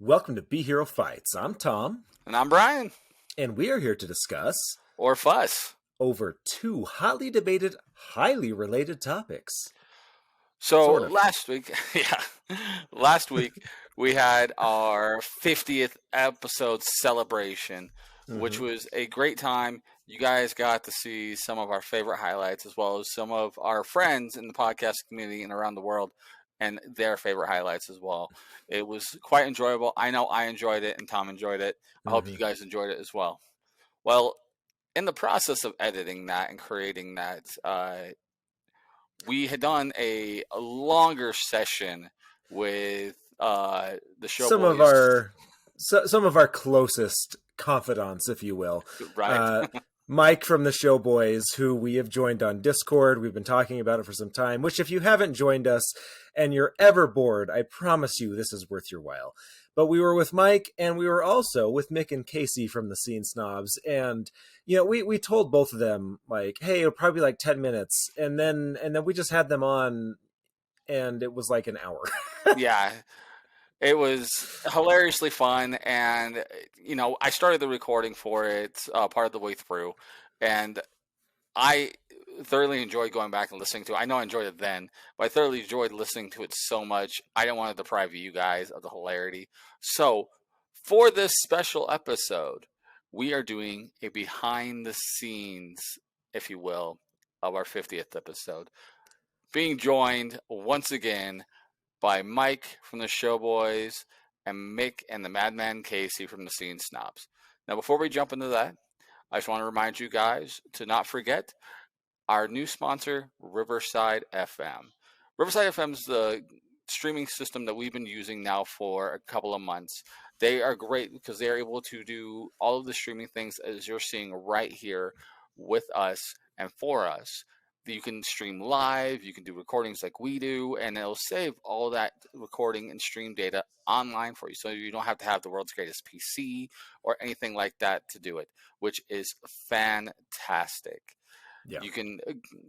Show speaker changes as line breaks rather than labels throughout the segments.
Welcome to Be Hero Fights. I'm Tom.
And I'm Brian.
And we are here to discuss
Or fuss.
over two hotly debated, highly related topics.
So
Sort of.
last week we had our 50th episode celebration, which was a great time. You guys got to see some of our favorite highlights, as well as some of our friends in the podcast community and around the world and their favorite highlights as well. It was quite enjoyable. I know I enjoyed it and Tom enjoyed it. I hope you guys enjoyed it as well. Well, in the process of editing that and creating that, we had done a longer session with the show.
Some of our closest confidants, if you will.
Right.
Mike from the Show Boys, who we have joined on Discord. We've been talking about it for some time, which if you haven't joined us and you're ever bored, I promise you this is worth your while. But we were with Mike, and we were also with Mick and Casey from the Scene Snobs. And, you know, we told both of them, like, hey, it'll probably be like 10 minutes. And then we just had them on, and it was like an hour.
Yeah. It was hilariously fun, and, you know, I started the recording for it part of the way through, and I thoroughly enjoyed going back and listening to it. I know I enjoyed it then, but I thoroughly enjoyed listening to it so much. I didn't want to deprive you guys of the hilarity. So, for this special episode, we are doing a behind-the-scenes, if you will, of our 50th episode. Being joined, once again, by Mike from the Show Boys and Mick and the Madman Casey from the Scene Snobs. Now, before we jump into that, I just want to remind you guys to not forget our new sponsor, Riverside FM. Riverside FM is the streaming system that we've been using now for a couple of months. They are great because they're able to do all of the streaming things as you're seeing right here with us and for us. You can stream live, you can do recordings like we do, and it'll save all that recording and stream data online for you. So you don't have to have the world's greatest PC or anything like that to do it, which is fantastic. Yeah. You can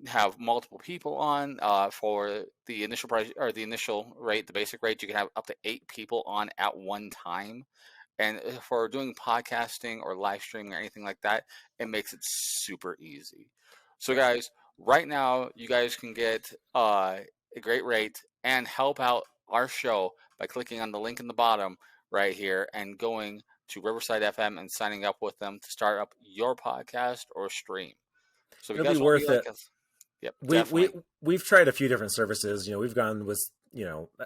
have multiple people on for the initial price or the initial rate, the basic rate. You can have up to 8 people on at one time. And for doing podcasting or live streaming or anything like that, it makes it super easy. So guys, right now, you guys can get a great rate and help out our show by clicking on the link in the bottom right here and going to Riverside FM and signing up with them to start up your podcast or stream. So if you guys
It'll be worth it.
Yep,
we've tried a few different services. You know, we've gone with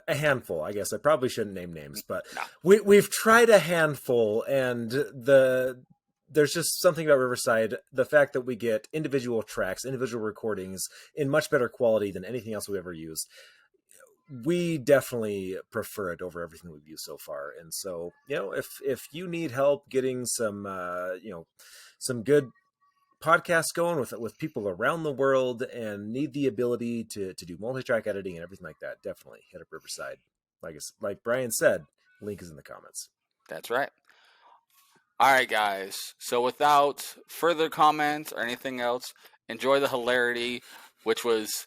a handful. I guess I probably shouldn't name names, but we've tried a handful, and there's just something about Riverside, the fact that we get individual tracks, individual recordings in much better quality than anything else we've ever used. We definitely prefer it over everything we've used so far. And so, if you need help getting some good podcasts going with people around the world and need the ability to do multi-track editing and everything like that, definitely hit up Riverside. Like Brian said, link is in the comments.
That's right. All right, guys. So without further comments or anything else, enjoy the hilarity, which was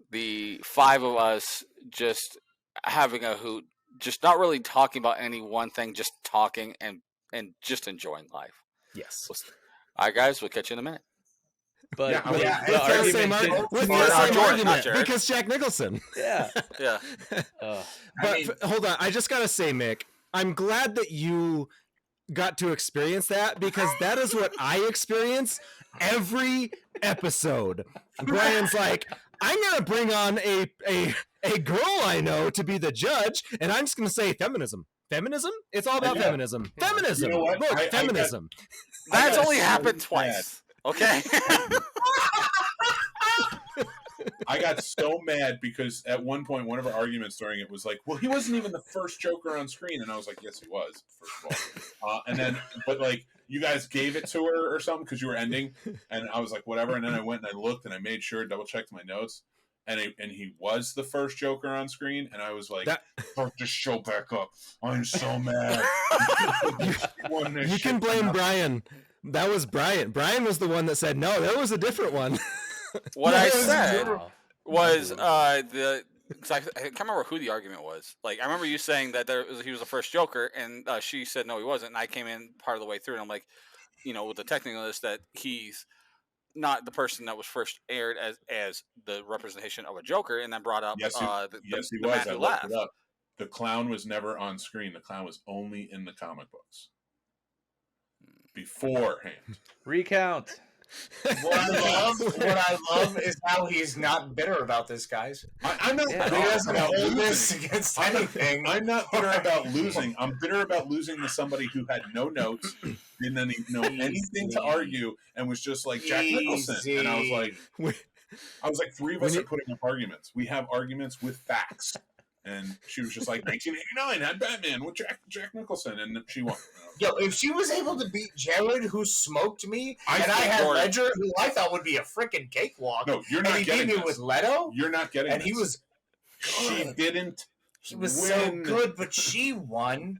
the 5 of us just having a hoot, just not really talking about any one thing, just talking and just enjoying life.
Yes.
All right, guys. We'll catch you in a minute.
But it's the same argument because Jack Nicholson.
Yeah.
But hold on. I just got to say, Mick, I'm glad that you got to experience that, because that is what I experience every episode. Brian's like, I'm gonna bring on a girl I know to be the judge, and I'm just gonna say feminism. It's all about feminism. You know what? Look, feminism.
That's only happened twice. Okay.
I got so mad because at one point, one of our arguments during it was like, well, he wasn't even the first Joker on screen. And I was like, yes, he was, first of all. And then, but like, you guys gave it to her or something because you were ending. And I was like, whatever. And then I went and I looked and I made sure, double checked my notes. And he was the first Joker on screen. And I was like, start this show back up. I'm so mad.
You can blame Brian. That was Brian. Brian was the one that said, no, there was a different one.
What I said was because I can't remember who the argument was. Like, I remember you saying that he was the first Joker, and she said no, he wasn't. And I came in part of the way through, and I'm like, with the technicalness that he's not the person that was first aired as the representation of a Joker, and then brought up
yes,
he
was.
man
I
who
looked
laughed.
it up. The clown was never on screen. The clown was only in the comic books beforehand.
Recount.
What I love is how he's not bitter about this, guys.
I'm not
He
bitter
doesn't
about
hold
losing.
this against anything.
I'm not bitter about losing. I'm bitter about losing to somebody who had no notes, didn't know anything to argue, and was just like Jack Nicholson. And I was like, three of us are putting up arguments. We have arguments with facts. And she was just like, 1989 had Batman with Jack Nicholson, and she won.
Yo, if she was able to beat Jared, who smoked me,
I
had Ledger, who I thought would be a freaking cakewalk.
No, you're not
and he
getting
beat me with Leto.
You're not getting.
And
this.
he was.
She didn't.
He was
win.
so good, but she won.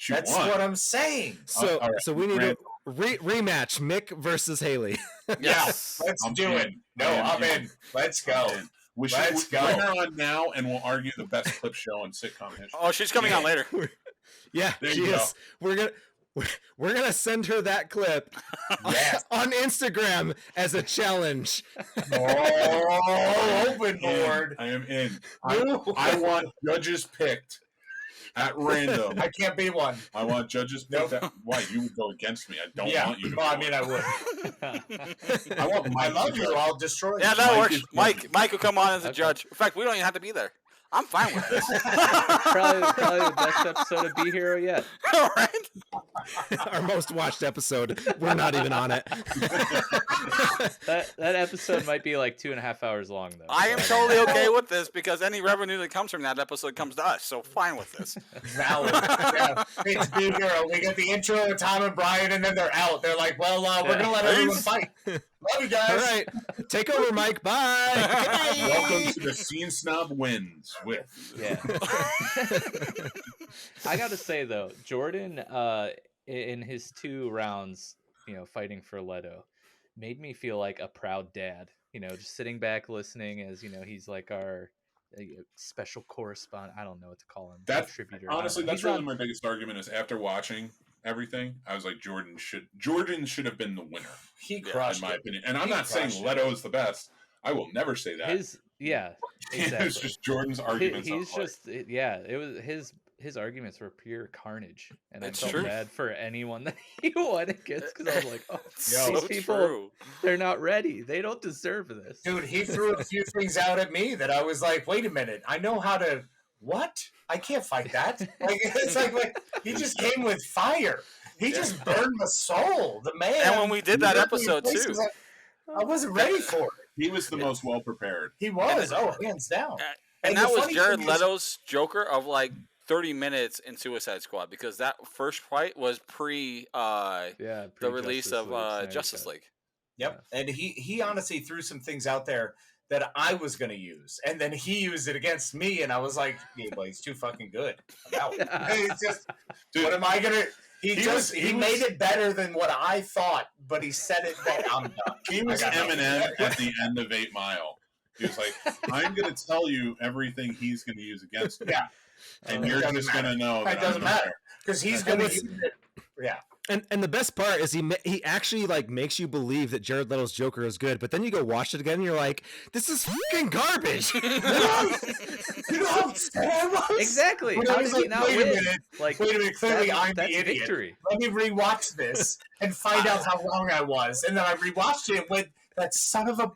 That's what I'm saying.
So,
right.
so we need a rematch: Mick versus Haley.
Yes,
let's do it. No, I'm in. Let's go. Let's go.
Bring her on now, and we'll argue the best clip show in sitcom history.
Oh, she's coming on later.
Yeah, she is. We're gonna send her that clip on Instagram as a challenge.
Oh, open board.
I am in. I want judges picked at random.
I can't be one.
I want judges picked. Why you would go against me? I don't want you to.
Well, I mean, I would. I love you. I'll destroy you.
Yeah, that works. Mike will come on as a judge. In fact, we don't even have to be there. I'm fine with this.
probably the best episode of Be Hero yet.
All right.
Our most watched episode. We're not even on it.
That episode might be like 2.5 hours long, though.
I am totally okay with this because any revenue that comes from that episode comes to us. So fine with this.
Valid. Yeah. It's Be Hero. We get the intro with Tom and Brian, and then they're out. They're like, well, we're going to let everyone fight. Love you guys.
All right. Take over, Mike. Bye.
Welcome to the Scene Snob Wins with.
Yeah. I got to say, though, Jordan, in his 2 rounds, fighting for Leto, made me feel like a proud dad. Just sitting back listening as, he's like our special correspondent. I don't know what to call him.
That
contributor.
honestly, that's really my biggest argument is after watching everything, I was like, Jordan should have been the winner.
He crushed,
in my opinion. And I'm not saying Leto is the best. I will never say that.
Exactly.
It was just Jordan's arguments.
It was his arguments were pure carnage, and I felt
true.
bad for anyone that he won against because I was like, oh,
so
these people,
true.
They're not ready. They don't deserve this.
Dude, he threw a few things out at me that I was like, wait a minute, I know how to. What? I can't fight that. Like it's like he just came with fire. He just burned my soul. The man.
And when we did that episode too,
I wasn't ready for it.
He was the most well prepared.
He was. Hands down.
And that was Jared Leto's Joker of like 30 minutes in Suicide Squad because that first fight was pre the release of Justice League.
Yep. And he honestly threw some things out there that I was going to use. And then he used it against me. And I was like, yeah, well, he's too fucking good. I'm out. It's just, dude, what am I going to... He made it better than what I thought, but he said it that I'm done.
He was Eminem at the end of 8 Mile. He was like, I'm going to tell you everything he's going to use against me. Yeah. And you're just going to know that
it doesn't matter. Because he's going to use it. Yeah.
And the best part is he actually like makes you believe that Jared Leto's Joker is good, but then you go watch it again and you're like, this is fucking garbage.
You know how sad I was?
Exactly.
How did he not win? Wait a minute, clearly I'm the idiot.
Victory.
Let me rewatch this and find out how wrong I was. And then I rewatched it with that son of a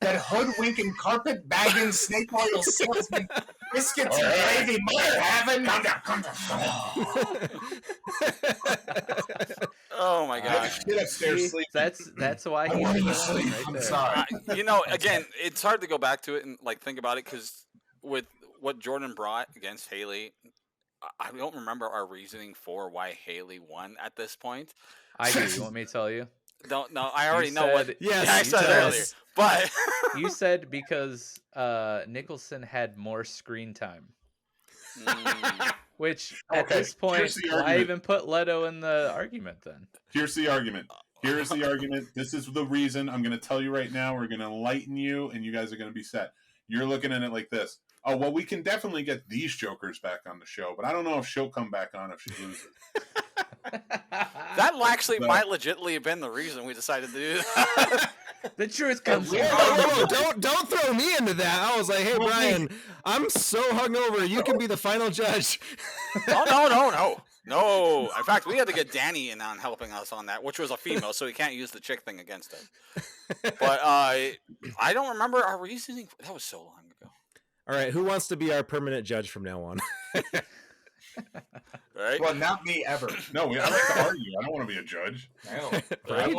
that hoodwinking carpet bagging snake oil salesman biscuits and gravy mother having. Calm down.
Oh my gosh!
That's why he's right
I'm
there.
sorry.
Again, it's hard to go back to it and like think about it because with what Jordan brought against Haley, I don't remember our reasoning for why Haley won at this point.
I do. You want me to tell you?
No, I already know what.
Yes,
I said earlier, but
you said because Nicholson had more screen time. Which at this point, why even put Leto in the argument then?
Here's the argument. This is the reason. I'm going to tell you right now. We're going to enlighten you, and you guys are going to be set. You're looking at it like this. Oh, well, we can definitely get these jokers back on the show, but I don't know if she'll come back on if she loses.
That actually might legitimately have been the reason we decided to do that.
The truth comes out.
Whoa, don't throw me into that. I was like, hey, Brian, I'm so hungover. You can be the final judge.
Oh, no. In fact, we had to get Danny in on helping us on that, which was a female, so we can't use the chick thing against us. But I don't remember our reasoning. That was so long ago.
All right, who wants to be our permanent judge from now on?
Right?
Well, not me ever.
No, I like to argue. I don't want to be a judge.
Right?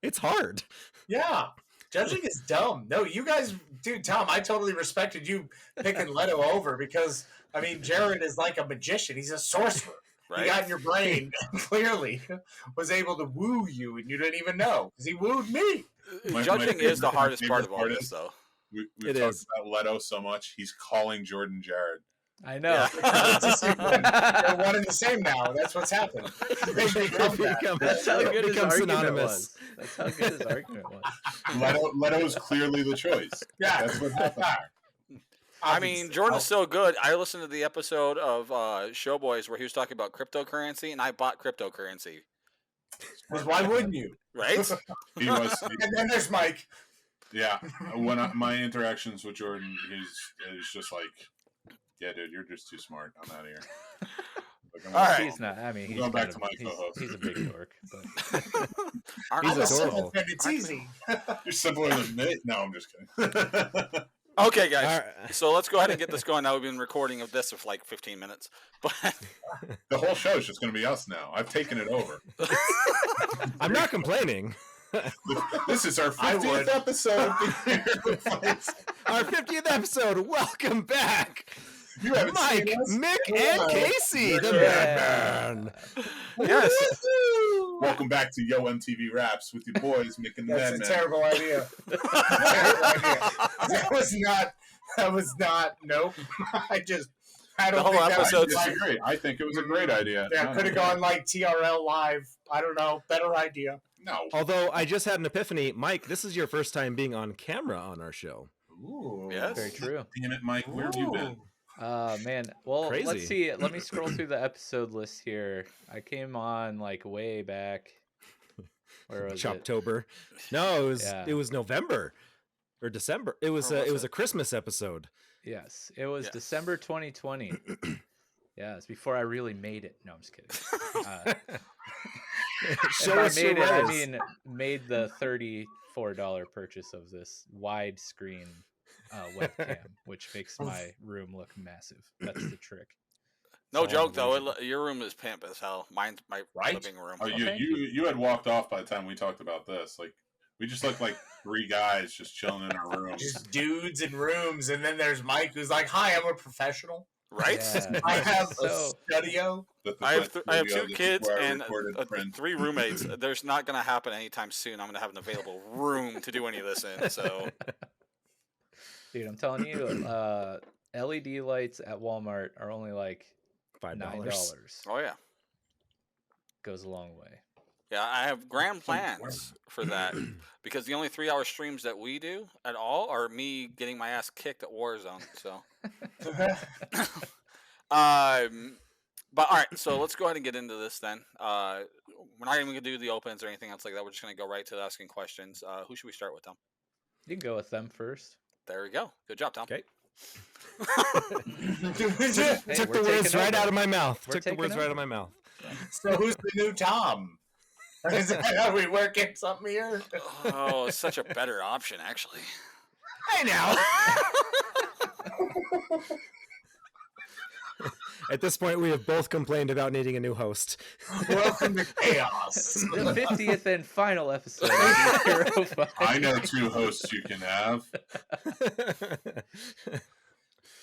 It's hard.
Yeah. Judging is dumb. No, you guys, dude, Tom, I totally respected you picking Leto over because, I mean, Jared is like a magician. He's a sorcerer.
Right?
He got in your brain, clearly, was able to woo you, and you didn't even know because he wooed me.
Judging is the hardest part of
favorite
all
part
this, though.
We've talked about Leto so much. He's calling Jordan Jared.
I know.
They're one and the same now. That's what's happened.
That's how good his argument
synonymous.
was. That's how good his argument was.
Leto's clearly the choice.
Yeah.
That's what happened.
I mean, Jordan's so good. I listened to the episode of Showboys where he was talking about cryptocurrency, and I bought cryptocurrency.
Because why wouldn't you?
Right?
He was.
And then there's Mike.
Yeah. My interactions with Jordan, he's just like, yeah, dude, you're just too smart. I'm out of here. Like,
All right.
He's not. I mean, he's
Going back
kind
to my co-host.
He's a big dork. But
He's adorable.
It's easy.
You're simpler than me. No, I'm just kidding.
Okay, guys.
All right.
So let's go ahead and get this going. Now we've been recording of this for like 15 minutes. But
The whole show is just going to be us now. I've taken it over.
I'm not complaining.
This is our
I
50th
would.
episode.
Our 50th episode. Welcome back.
You haven't
Mike,
seen us?
Mick,
Hello.
and Casey, the
Yeah.
Batman.
yes,
Welcome back to Yo MTV Raps with your boys, Mick and the
That's a
Madman.
terrible idea. Terrible idea. That was not, nope. I don't
The whole
think that was
episode's-
like-
Disagree. I think it was a great idea.
Yeah, could have gone like TRL live. I don't know. Better idea.
No.
Although I just had an epiphany, Mike, this is your first time being on camera on our show.
Ooh.
Yes.
very true.
Damn it, Mike. Where have you been?
Man. Well,
Crazy.
let's see. Let me scroll through the episode list here. I came on like way back. Where was it?
Choptober. No,
Yeah.
it was November or December. It was
Or was
it was
it?
a Christmas episode.
Yes, it was
Yes.
December 2020. Yeah, it's before I really made it. No, I'm just kidding.
Show
If I
us your
made it, I
res.
mean, made the $34 purchase of this widescreen webcam, which makes my room look massive. That's the trick.
no
So
joke though.
I'm
Your room is pimp as hell. Mine's my
Right?
living room.
Oh,
thank
you had walked off by the time we talked about this. Like, we just looked like three guys just chilling in our room.
Just dudes in rooms, and then there's Mike, who's like, "Hi, I'm a professional.
Right?
Yeah.
I have a
So-
studio."
I have
This
two
is
kids
where I
and
recorded Friends.
3 roommates. There's not going to happen anytime soon. I'm going to have an available room to do any of this in. So
Dude, I'm telling you, LED lights at Walmart are only like
$5.
$9.
oh yeah.
Goes a long way.
Yeah, I have grand plans for that because the only 3-hour streams that we do at all are me getting my ass kicked at Warzone. So, but all right, so let's go ahead and get into this then. We're not even gonna do the opens or anything else like that. We're just gonna go right to asking questions. Who should we start with, Tom?
You can go with them first.
There we go. Good job, Tom.
Okay.
Hey,
Took
we're
the words
taking
right
over.
out of my mouth.
We're
Took the
taking
words right out of
over.
my mouth.
So who's the new Tom? Is that how we working something here?
Oh, it's such a better option, actually.
Hey now. At this point, we have both complained about needing a new host.
Welcome to chaos.
The 50th and final episode of Hero 5.
I know 2 hosts you can have.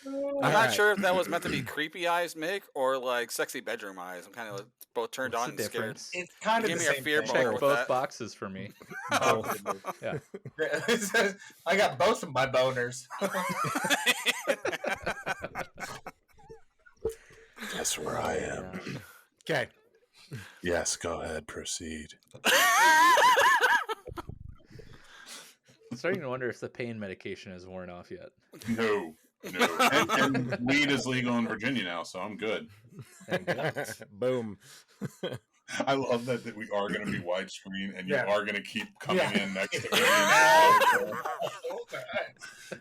I'm not sure if that was meant to be creepy eyes, Mick, or like sexy bedroom eyes. I'm kind of both turned
What's
on
the
and scared.
difference?
It's kind of
Give
the
me a
same
fear
thing.
boner
Check
with
both
that.
boxes for me. Yeah.
I got both of my boners.
That's where I am.
Okay.
Yes, go ahead, proceed.
I'm starting to wonder if the pain medication has worn off yet.
No. No. And weed is legal in Virginia now, so I'm good.
Boom.
I love that we are going to be widescreen, and you are going to keep coming in next to me.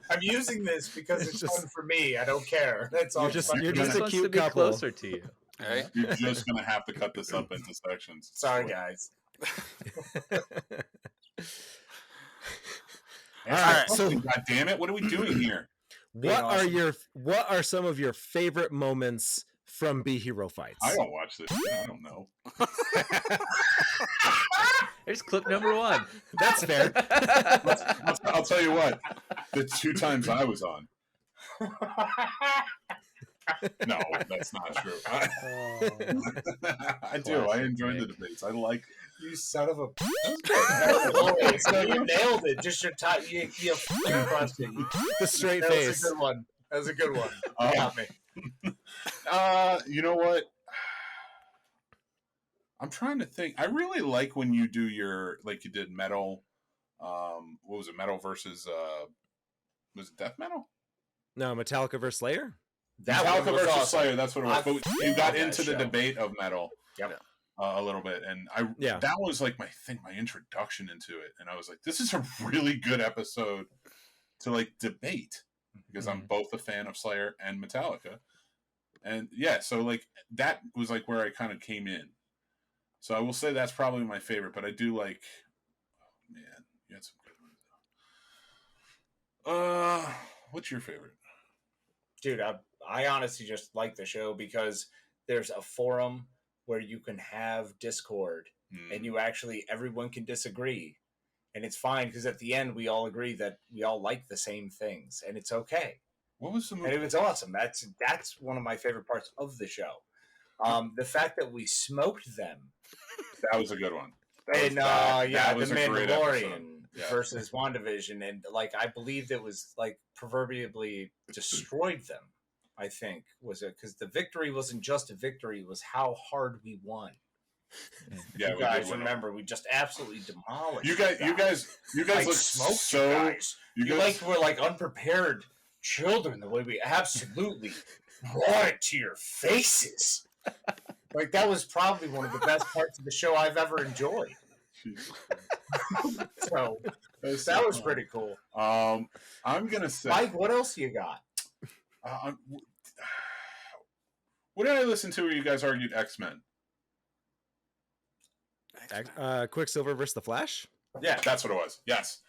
I'm using this because it's fun for me. I don't care. That's all.
You're just a
wants
cute
to be
couple.
closer to you.
Right?
You're just going to have to cut this up into sections.
Sorry, guys.
All right, so God damn it, what are we doing here?
What are some of your favorite moments from B Hero fights?
I don't watch this. I don't know.
Here's clip number 1.
That's fair.
I'll tell you what. The 2 times I was on. No, that's not true. I do. I enjoyed the debates. I like.
You son of a. So you nailed it. Just your time. You crushed it.
The straight
That
face.
was a good one. That was a good one. You got me.
You know what? I'm trying to think. I really like when you do your, like you did metal. What was it? Metal versus was it death metal?
No, Metallica versus Slayer.
Metallica versus
awesome.
Slayer. That's what it was. But you got into the
show.
debate of metal.
Yep.
A little bit, and that was like my introduction into it, and I was like, this is a really good episode to like debate, because I'm both a fan of Slayer and Metallica, and so like that was like where I kind of came in. So I will say that's probably my favorite, but I do like, oh man, you had some good ones. What's your favorite?
Dude, I honestly just like the show because there's a forum where you can have Discord and everyone can disagree, and it's fine because at the end we all agree that we all like the same things, and it's okay.
What was the movie?
And it was awesome. That's one of my favorite parts of the show. The fact that we smoked them.
That was a good one.
The
Mandalorian
versus WandaVision, and like I believed it was like proverbially destroyed them. I think was it because the victory wasn't just a victory; it was how hard we won.
Yeah,
you guys remember we just absolutely demolished.
You guys
like
look
smoked
so.
You guys. You like were like unprepared children the way we absolutely brought it to your faces. Like that was probably one of the best parts of the show I've ever enjoyed. So that was pretty cool.
I'm gonna say,
Mike, what else you got?
What did I listen to where you guys argued X-Men?
Quicksilver versus the Flash?
Yeah, that's what it was. Yes.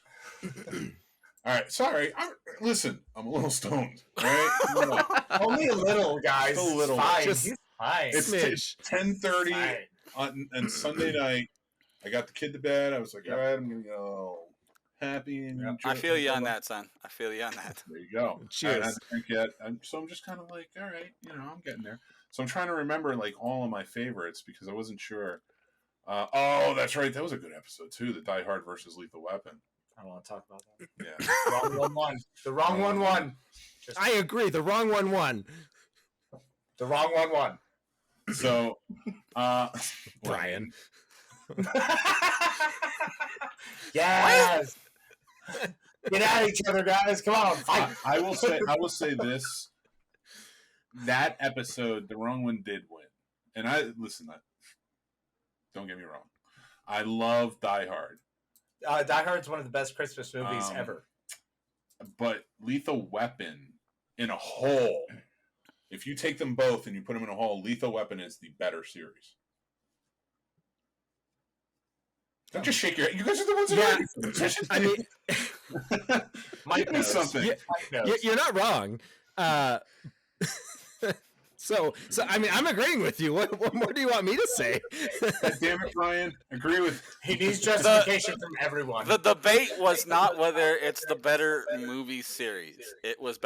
All right. Sorry. Listen, I'm a little stoned. Right?
Only a little, guys.
A little.
Fine.
Just,
fine.
It's 10:30 on Sunday night. I got the kid to bed. I was like, all right, I'm going to go happy. And
I feel you on that, son. I feel you on that.
There you go.
Cheers.
I haven't had a drink yet. So I'm just kind of like, all right, I'm getting there. So I'm trying to remember like all of my favorites because I wasn't sure. That's right. That was a good episode too. The Die Hard versus Lethal Weapon.
I don't want to talk about that.
Yeah.
Wrong one won. The wrong one won.
I agree. The wrong one won.
The wrong one won.
So,
Brian.
Yes. Get at each other, guys. Come on, fight.
I will say this. That episode, the wrong one did win. And don't get me wrong. I love Die Hard.
Die Hard's one of the best Christmas movies ever.
But Lethal Weapon in a whole, if you take them both and you put them in a whole, Lethal Weapon is the better series. Don't just shake your head. You guys are the ones that
I mean,
Mike knows something.
You're not wrong. So I mean, I'm agreeing with you. What more do you want me to say?
God damn it, Brian. Agree with.
He needs justification from everyone.
The debate was not whether it's the better movie series. It was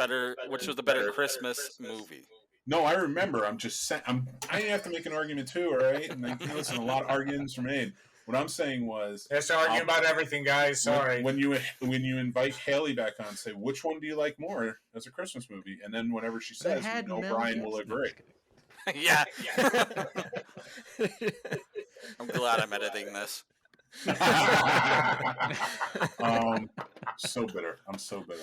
which was the better Christmas movie.
No, I remember. I'm just saying. I have to make an argument too, all right? And listen, a lot of arguments are made. What I'm saying was,
let's argue about everything, guys. Sorry.
When you invite Haley back on, say which one do you like more as a Christmas movie, and then whatever she says, Brian will agree.
Yeah. I'm glad I'm editing this.
So bitter. I'm so bitter.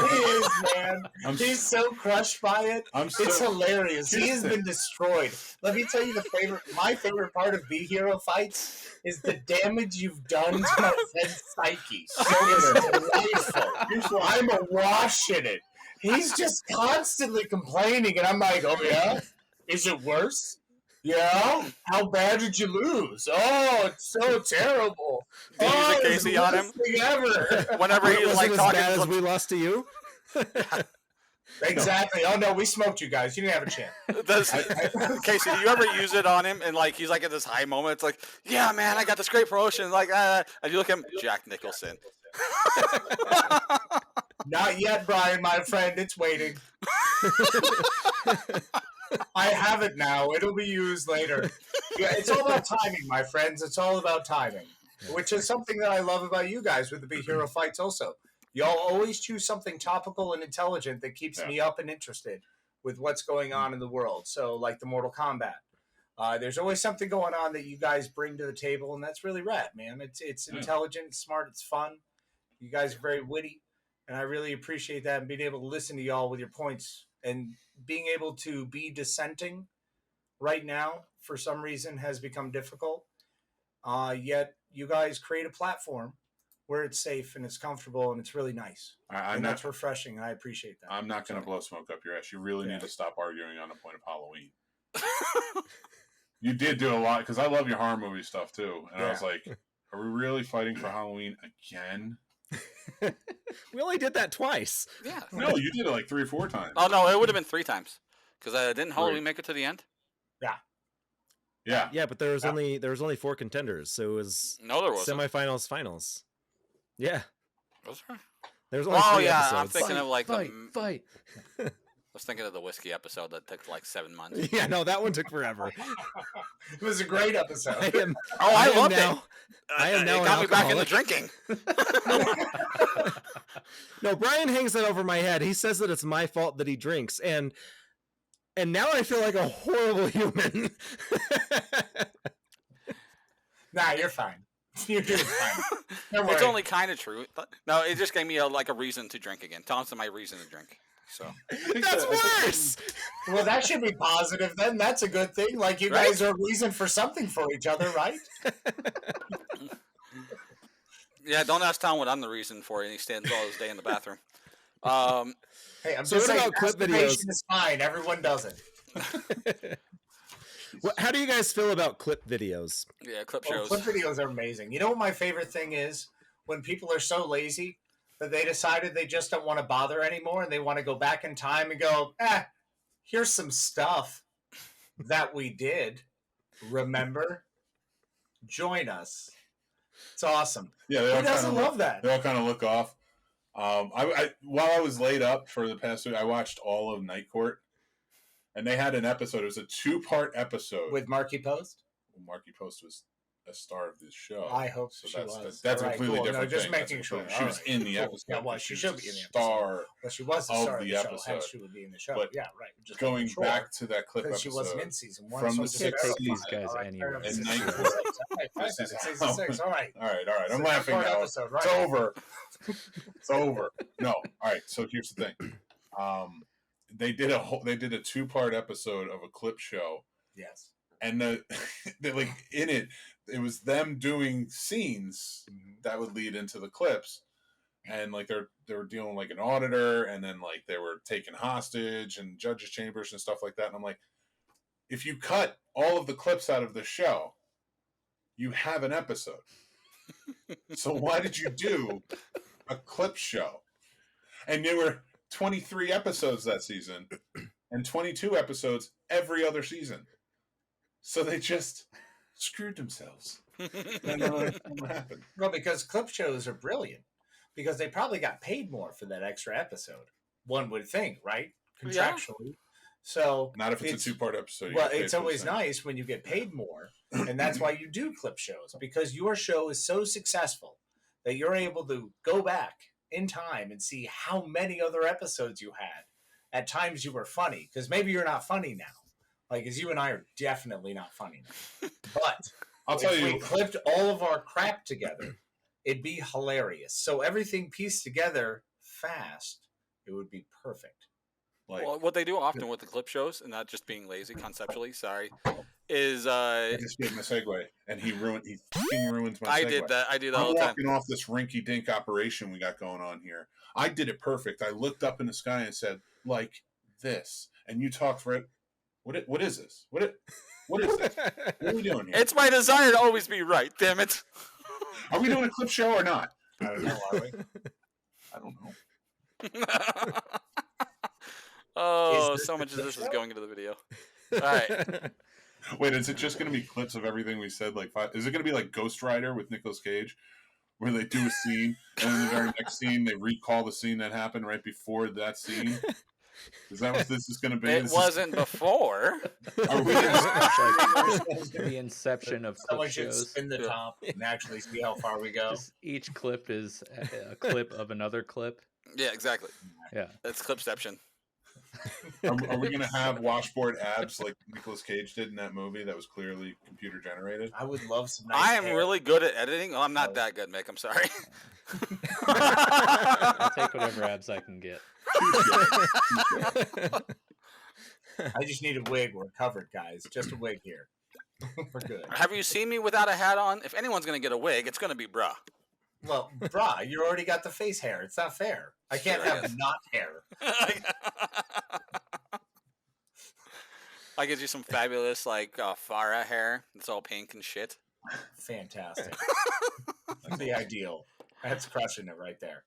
He is, man. He's so crushed by it. It's hilarious. He has been destroyed. Let me tell you my favorite part of B Hero fights is the damage you've done to my friend's psyche. It's delightful. I'm awash in it. He's just constantly complaining, and I'm like, oh yeah? Is it worse? Yeah? How bad did you lose? Oh, it's so terrible.
Did you use a Casey on him?
Ever.
Whenever he was like talking
as we lost to you.
Exactly. Oh no, we smoked you guys. You didn't have a chance.
Casey, do you ever use it on him and like he's like at this high moment? It's like, yeah, man, I got this great promotion. Like, and you look at him, Jack Nicholson.
Not yet, Brian, my friend. It's waiting. I have it now. It'll be used later. Yeah, it's all about timing, my friends. It's all about timing, which is something that I love about you guys with the Big Hero fights also. Y'all always choose something topical and intelligent that keeps me up and interested with what's going on in the world. So, like the Mortal Kombat. There's always something going on that you guys bring to the table, and that's really rad, man. It's intelligent, it's smart, it's fun. You guys are very witty, and I really appreciate that and being able to listen to y'all with your points and being able to be dissenting right now for some reason has become difficult. Yet you guys create a platform where it's safe and it's comfortable and it's really nice. And that's refreshing, and I appreciate that.
I'm not going to blow smoke up your ass. You really need to stop arguing on the point of Halloween. You did do a lot, because I love your horror movie stuff too. And I was like, are we really fighting for Halloween again?
We only did that twice.
Yeah.
No, you did it like 3 or 4 times.
Oh, no, it would have been 3 times. Because didn't Halloween make it to the end?
Yeah,
but there was only 4 contenders, so it was
there wasn't.
Semifinals, finals. Yeah.
Was there?
There was only 3 episodes.
I'm thinking of like
fight.
I was thinking of the whiskey episode that took like 7 months.
Yeah, no, that one took forever.
It was a great episode.
I loved it.
I am now
it got me back into drinking.
No, Brian hangs that over my head. He says that it's my fault that he drinks, and now I feel like a horrible human.
Nah, you're fine. You're doing fine.
It's only kind of true. No, it just gave me a reason to drink again. Thompson, my reason to drink. So
that's worse.
Well, that should be positive then. That's a good thing. Like you guys are a reason for something for each other, right?
Yeah, don't ask Tom what I'm the reason for, and he stands all his day in the bathroom.
Hey, I'm
so
just
what
saying,
about clip videos?
Is fine. Everyone does it.
How do you guys feel about clip videos?
Yeah, clip shows.
Clip videos are amazing. You know what my favorite thing is? When people are so lazy that they decided they just don't want to bother anymore and they want to go back in time and go, here's some stuff that we did. Remember? Join us. It's awesome.
Yeah,
who doesn't love that?
They all kind of look off. I while I was laid up for the past week, I watched all of Night Court, and they had an episode. It was a 2-part episode
with Marky Post.
Marky Post was a star of this show.
I hope so.
That's a completely different
just
thing.
making sure.
She was in the episode.
Yeah, well, she should be in the
star.
Well, she was the star of the episode. Hence she would be in the show.
But
yeah, right. Just
going back to that clip episode,
she wasn't in season 1.
From the
6th these guys anyway.
Season 6. All right.
I'm laughing now.
Episode, right.
It's over. It's over. No. All right. So here's the thing. They did a 2-part episode of a clip show.
Yes.
And like in it was them doing scenes that would lead into the clips, and like they were dealing like an auditor, and then like they were taken hostage and judges' chambers and stuff like that. And I'm like, if you cut all of the clips out of the show, you have an episode. So why did you do a clip show? And there were 23 episodes that season, and 22 episodes every other season. So they just screwed themselves. And what happened?
Well, because clip shows are brilliant. Because they probably got paid more for that extra episode. One would think, right? Contractually. Yeah. So
not if it's a 2-part episode.
Well, it's always nice when you get paid more. And that's why you do clip shows. Because your show is so successful that you're able to go back in time and see how many other episodes you had. At times you were funny. Because maybe you're not funny now. Like, as you and I are definitely not funny now. But
I'll tell
if
you.
we clipped all of our crap together, it'd be hilarious. So everything pieced together fast, it would be perfect.
Like,
Well, what they do often with the clip shows, and not just being lazy conceptually, sorry, is
I just gave him a segue, and he fucking ruins my segue.
I did that. I do that all
I'm
the time.
walking off this rinky-dink operation we got going on here. I did it perfect. I looked up in the sky and said, like this. And you talked right. What is this? What is this? What are we doing here?
It's my desire to always be right. Damn it!
Are we doing a clip show or not?
I don't know, are we?
I don't know.
Oh,
Is
so
this
much of
the
this is
show?
going into the video. All right.
Wait, is it just going to be clips of everything we said? Is it going to be like Ghost Rider with Nicolas Cage, where they do a scene and in the very next scene they recall the scene that happened right before that scene? Is that what this is going to be?
It wasn't before.
Are we
The inception of
Someone
clip
should
shows.
spin the top and actually see how far we go.
Just each clip is a clip of another clip.
Yeah, exactly.
Yeah.
That's clipception.
Are we going to have washboard abs like Nicolas Cage did in that movie that was clearly computer generated?
I would love some nice
I am
hair.
really good at editing. Well, I'm not that good, Mick. I'm sorry.
I'll take whatever abs I can get.
I just need a wig. We're covered, guys. Just a wig here. We're good.
Have you seen me without a hat on? If anyone's going to get a wig, it's going to be bruh.
Well, brah, you already got the face hair. It's not fair. I can't
Sure
have
is.
not hair.
I get you some fabulous, like, Farah hair. It's all pink and shit.
Fantastic. That's the ideal. That's crushing it right there.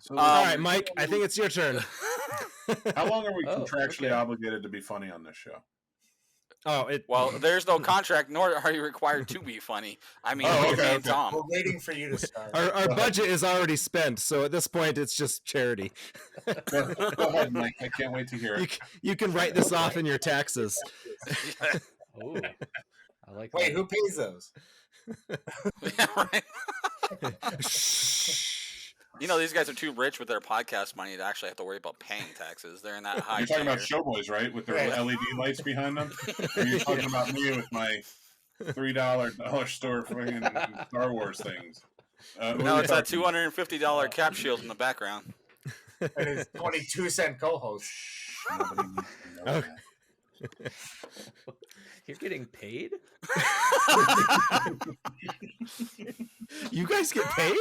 So,
All right, Mike, I think it's your turn.
how long are we
Oh,
contractually
okay.
obligated to be funny on this show?
Oh,
Well, there's no contract, nor are you required to be funny. I mean,
Oh,
you're
okay,
paying
okay.
Tom.
We're waiting for you to start.
our budget is already spent, so at this point, it's just charity.
Go ahead, Mike. I can't wait to hear it.
You can write this off in your taxes.
Oh, I like
Wait,
that.
who pays those?
Yeah, right. You know, these guys are too rich with their podcast money to actually have to worry about paying taxes. They're in that high
You're talking about
tier.
Showboys, right? With their
Right.
LED lights behind them? Or you're talking about me with my $3 store fucking Star Wars things? What
No,
are we
it's that
talking?
$250 cap shield in the background.
And his 22-cent co-host.
Nobody needs to know
Okay.
that.
You're getting paid?
You guys get paid?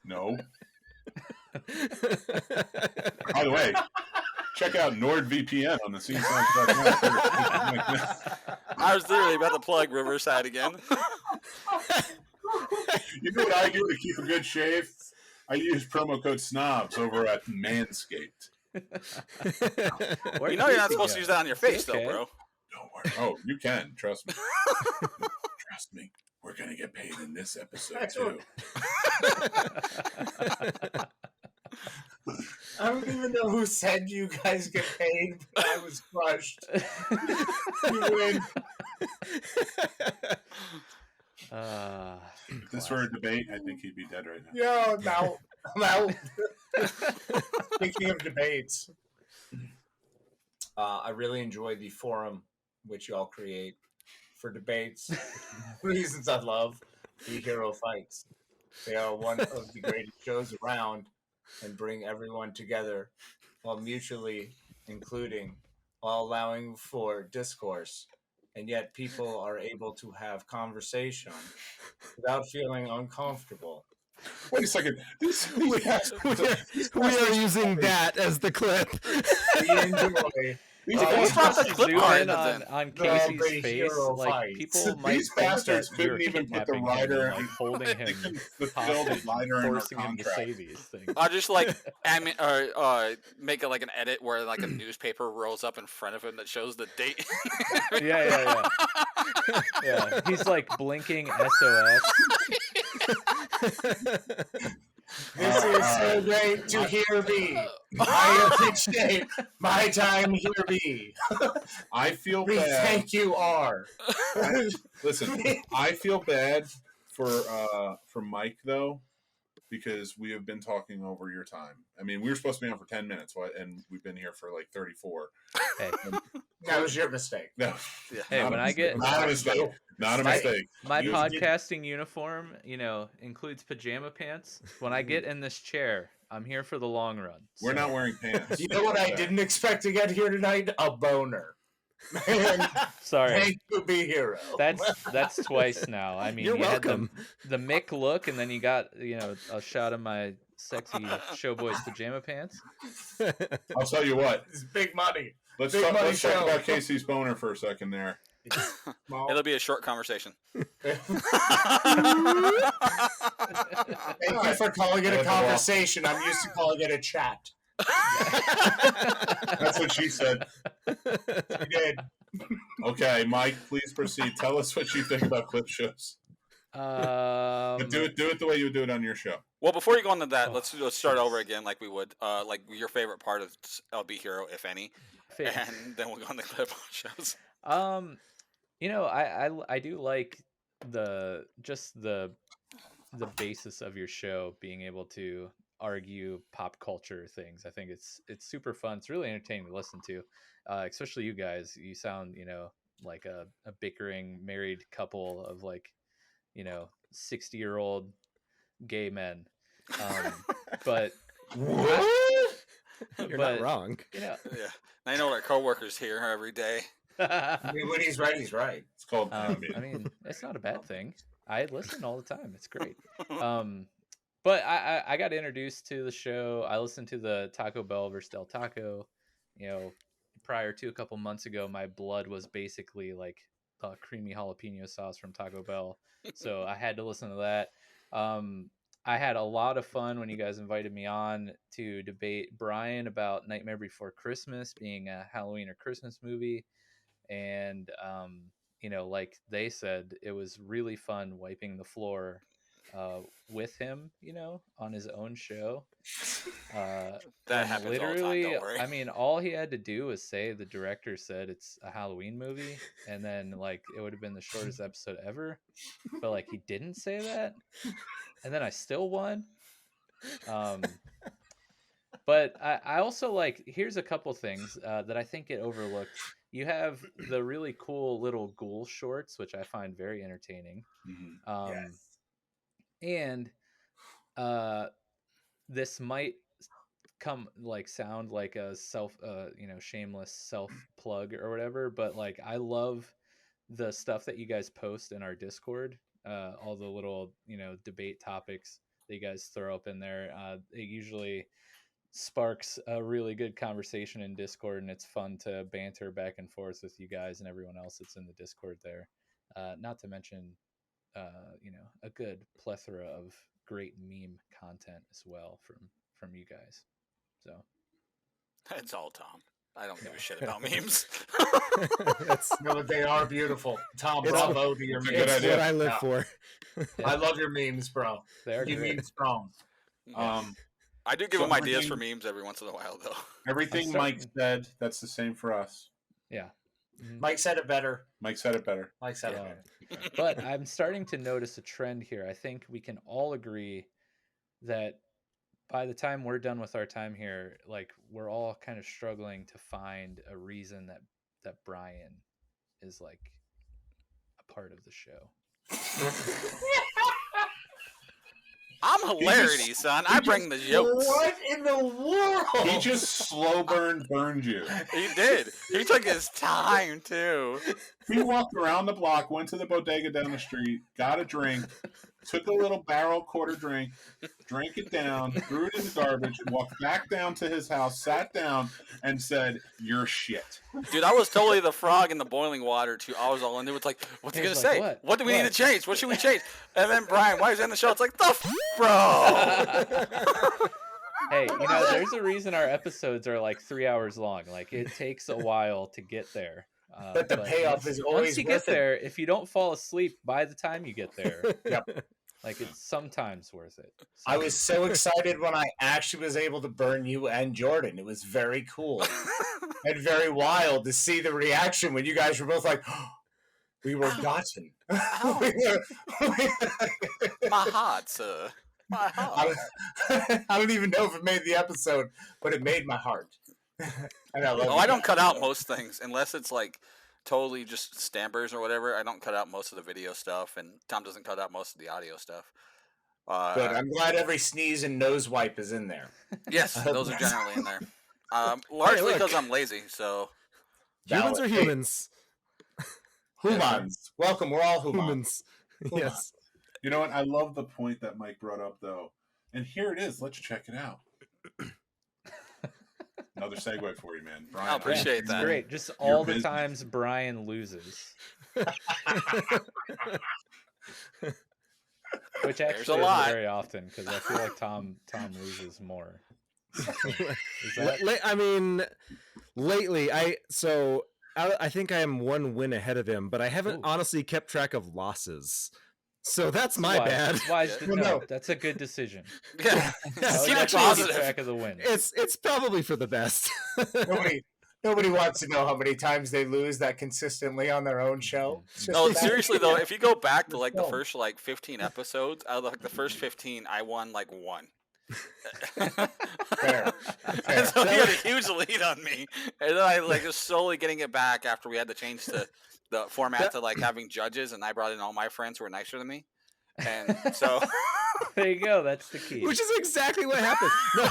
No. By the way, check out NordVPN on the Scene Snobs.
I was literally about to plug Riverside again.
You know what I do to keep a good shave? I use promo code SNOBS over at Manscaped.
You know you're not supposed to use that on your face,
Okay.
though, bro.
Don't worry. Oh, you can. Trust me. Trust me. We're going to get paid in this episode, too.
I don't even know who said you guys get paid, but I was crushed. You win.
If this were a debate, I think he'd be dead right now.
Yeah, I'm out. I'm out. Speaking of debates, I really enjoy the forum which y'all create for debates. Reasons I love the hero fights. They are one of the greatest shows around and bring everyone together while mutually including, while allowing for discourse. And yet people are able to have conversation without feeling uncomfortable.
Wait a second.
We are using that as the clip.
We enjoy
What's wrong with the clip
Zoom
art
in
then?
on
The
Casey's
big
face.
hero
Like
fights.
people might
These
think
bastards
that you're
couldn't even put the
kidnapping him
rider
and, like, holding
They
him
couldn't fulfill the
hostage,
rider in our
forcing him to
contract.
say these things.
I'll just like make it like an edit where like a newspaper rolls up in front of him that shows the date.
Yeah. Yeah, he's like blinking SOS.
This is so great to hear be. I appreciate my time here be.
I feel
We
bad.
thank you, R.
Listen, I feel bad for Mike though, because we have been talking over your time. I mean, we were supposed to be on for 10 minutes, and we've been here for like 34.
Hey,
That was your mistake.
No,
Yeah.
Hey, when I get
not a mistake. Not a mistake.
my
You
podcasting uniform, includes pajama pants. When I get in this chair, I'm here for the long run.
We're
So-
not wearing pants.
You know what I didn't expect to get here tonight? A boner. Man,
Sorry.
thank you, be hero.
That's twice now. I mean,
You're
you
welcome.
had the Mick look, and then you got a shot of my sexy showboy's pajama pants.
I'll tell you what.
It's big money.
Let's
Big
talk,
money
let's talk
show.
about Casey's boner for a second there.
It'll be a short conversation.
Thank you for calling it a conversation. I'm used to calling it a chat.
That's what she said.
You did.
Okay, Mike, please proceed. Tell us what you think about clip shows. But do it the way you would do it on your show.
Well, before you go on to that, let's start over again, like we would. Like your favorite part of LB Hero, if any, and then we'll go on the clip shows.
I do like the basis of your show, being able to argue pop culture things. I think it's super fun. It's really entertaining to listen to, especially you guys. You sound like a bickering married couple of 60-year-old gay men. But
You're not wrong.
Yeah, I know our coworkers here every day.
I mean, when he's right, he's right.
It's called.
I mean, it's not a bad thing. I listen all the time. It's great. But I got introduced to the show. I listened to the Taco Bell versus Del Taco. Prior to a couple months ago, my blood was basically like creamy jalapeno sauce from Taco Bell. So I had to listen to that. I had a lot of fun when you guys invited me on to debate Brian about Nightmare Before Christmas being a Halloween or Christmas movie. And, like they said, it was really fun wiping the floor with him, on his own show.
That happens
literally,
all the time, don't worry.
I mean, all he had to do was say the director said it's a Halloween movie, and then it would have been the shortest episode ever. But he didn't say that, and then I still won. But I also here's a couple things that I think get overlooked. You have the really cool little ghoul shorts, which I find very entertaining.
Mm-hmm.
Yes.
And this might sound like a shameless self plug or whatever, but I love the stuff that you guys post in our Discord, all the little debate topics that you guys throw up in there. It usually sparks a really good conversation in Discord, and it's fun to banter back and forth with you guys and everyone else that's in the Discord there. Not to mention a good plethora of great meme content as well from you guys. So
It's all Tom. I don't give a shit about memes.
No, but they are beautiful. Tom,
It's
bravo to your
it's a
memes.
good
It's
idea.
what I live
Yeah.
for.
I love your memes, bro.
they're
You
great.
meme strong.
I do give
So
him ideas for
everything-
memes every once in a while, though.
Everything
I'm
Mike
starting-
said, that's the same for us.
Yeah. Mhm.
Mike said it better.
Mike said it better.
Mike said
Yeah.
it better.
But I'm starting to notice a trend here. I think we can all agree that by the time we're done with our time here, we're all kind of struggling to find a reason that Brian is a part of the show.
I'm hilarity, son. I bring the jokes.
What in the world?
He just slow burned you.
He did. He took his time, too.
He walked around the block, went to the bodega down the street, got a drink, took a little barrel quarter drink, drank it down, threw it in the garbage, walked back down to his house, sat down, and said, "You're shit."
Dude, I was totally the frog in the boiling water, too. I was all in there with what's he
He
going
was
to
like,
say?
what?
What do we need
What?
to change? What should we change? And then Brian, why is he on the show? It's like, bro.
Hey, there's a reason our episodes are 3 hours long. It takes a while to get there.
But the payoff
once-
is always
once you
worth
get
it.
there, if you don't fall asleep by the time you get there,
Yep.
it's sometimes worth it.
I was so excited when I actually was able to burn you and Jordan. It was very cool and very wild to see the reaction when you guys were both like, oh, we were gotten.
My heart, sir. My heart.
I don't even know if it made the episode, but it made my heart.
I don't cut out most things unless it's like totally just stampers or whatever. I don't cut out most of the video stuff, and Tom doesn't cut out most of the audio stuff.
Good. I'm glad every sneeze and nose wipe is in there.
Yes, those are generally in there. Largely because I'm lazy. So
humans are humans.
Humans. Welcome. We're all
humans. Yes.
You know what? I love the point that Mike brought up, though. And here it is. Let's check it out. Another segue for you, man. Brian,
I appreciate that.
Great. Just all the times Brian loses. Which actually isn't very often, because I feel like Tom loses more.
I mean, lately, I think I am one win ahead of him, but I haven't honestly kept track of losses. So that's my bad.
No, that's a good decision.
Yeah,
keep track of the win.
It's probably for the best.
Nobody wants to know how many times they lose that consistently on their own show.
No, seriously though, if you go back to like the first 15 episodes, out of like the first 15, I won like 1.
Fair.
And so he had a huge lead on me, and then I just slowly getting it back after we had to change the format to like having judges, and I brought in all my friends who were nicer than me, and so
there you go. That's the key.
Which is exactly what happened. No,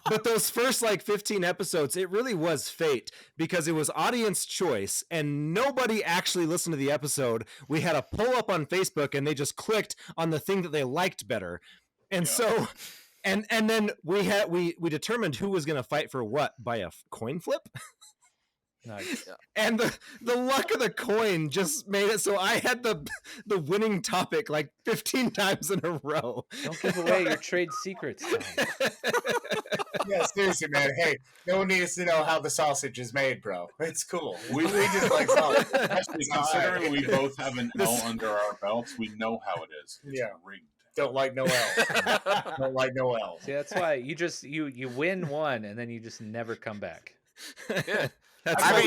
but those first 15 episodes, it really was fate, because it was audience choice and nobody actually listened to the episode. We had a poll up on Facebook and they just clicked on the thing that they liked better. And so, and then we determined who was going to fight for what by a coin flip.
Nice.
And the luck of the coin just made it so I had the winning topic 15 times in a row.
Don't give away your trade secrets, Tom.
Yeah, seriously, man. Hey, no one needs to know how the sausage is made, bro. It's cool. We just like sausage.
Actually, considering we both have an L under our belts, we know how it is. It's rigged.
Don't like no L. Don't like no L.
See, that's why you win one and then you just never come back.
Yeah. I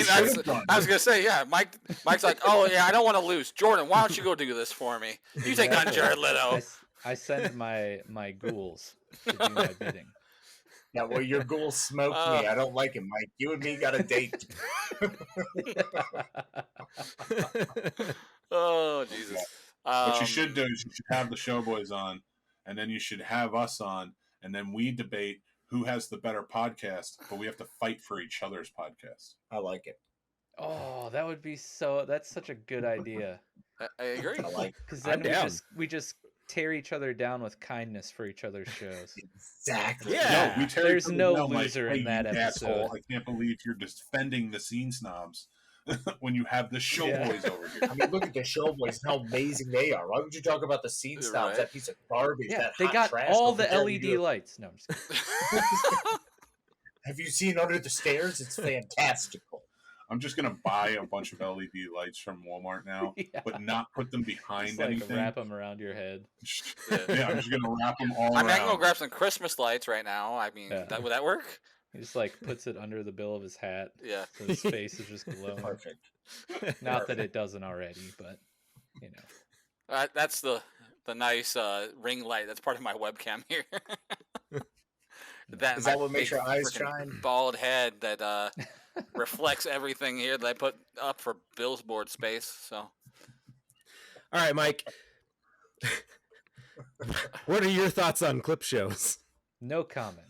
was gonna say, Mike's like, oh yeah, I don't want to lose. Jordan, why don't you go do this for me? You take on Jared Leto.
I send my ghouls to do my bidding.
Yeah, well, your ghoul smoked me. I don't like him, Mike. You and me got a date.
Oh Jesus!
What you should do is you should have the Showboys on, and then you should have us on, and then we debate who has the better podcast, but we have to fight for each other's podcast.
I like it.
Oh, that would be that's such a good idea.
I agree.
I like,
because then we just tear each other down with kindness for each other's shows.
Exactly.
Yeah.
No,
there's no loser in that episode.
Asshole, I can't believe you're defending the Scene Snobs when you have the Showboys over here.
I mean, look at the Showboys, how amazing they are. Why would you talk about the Scene Snobs,
right.
that piece of garbage?
Yeah,
that
they got all the LED lights. No, I'm just kidding.
Have you seen Under the Stairs? It's fantastical.
I'm just going to buy a bunch of LED lights from Walmart now, but not put them behind
just
anything.
Wrap them around your head.
Yeah, I'm just going to wrap them all around.
I'm going to grab some Christmas lights right now. I mean, would that work?
He just puts it under the bill of his hat.
Yeah.
So his face is just glowing.
Perfect.
Not that it doesn't already, but you know.
That's the nice ring light. That's part of my webcam here.
Is that what makes your eyes shine?
Bald head that reflects everything here that I put up for billboard space. So,
all right, Mike. What are your thoughts on clip shows?
No comment.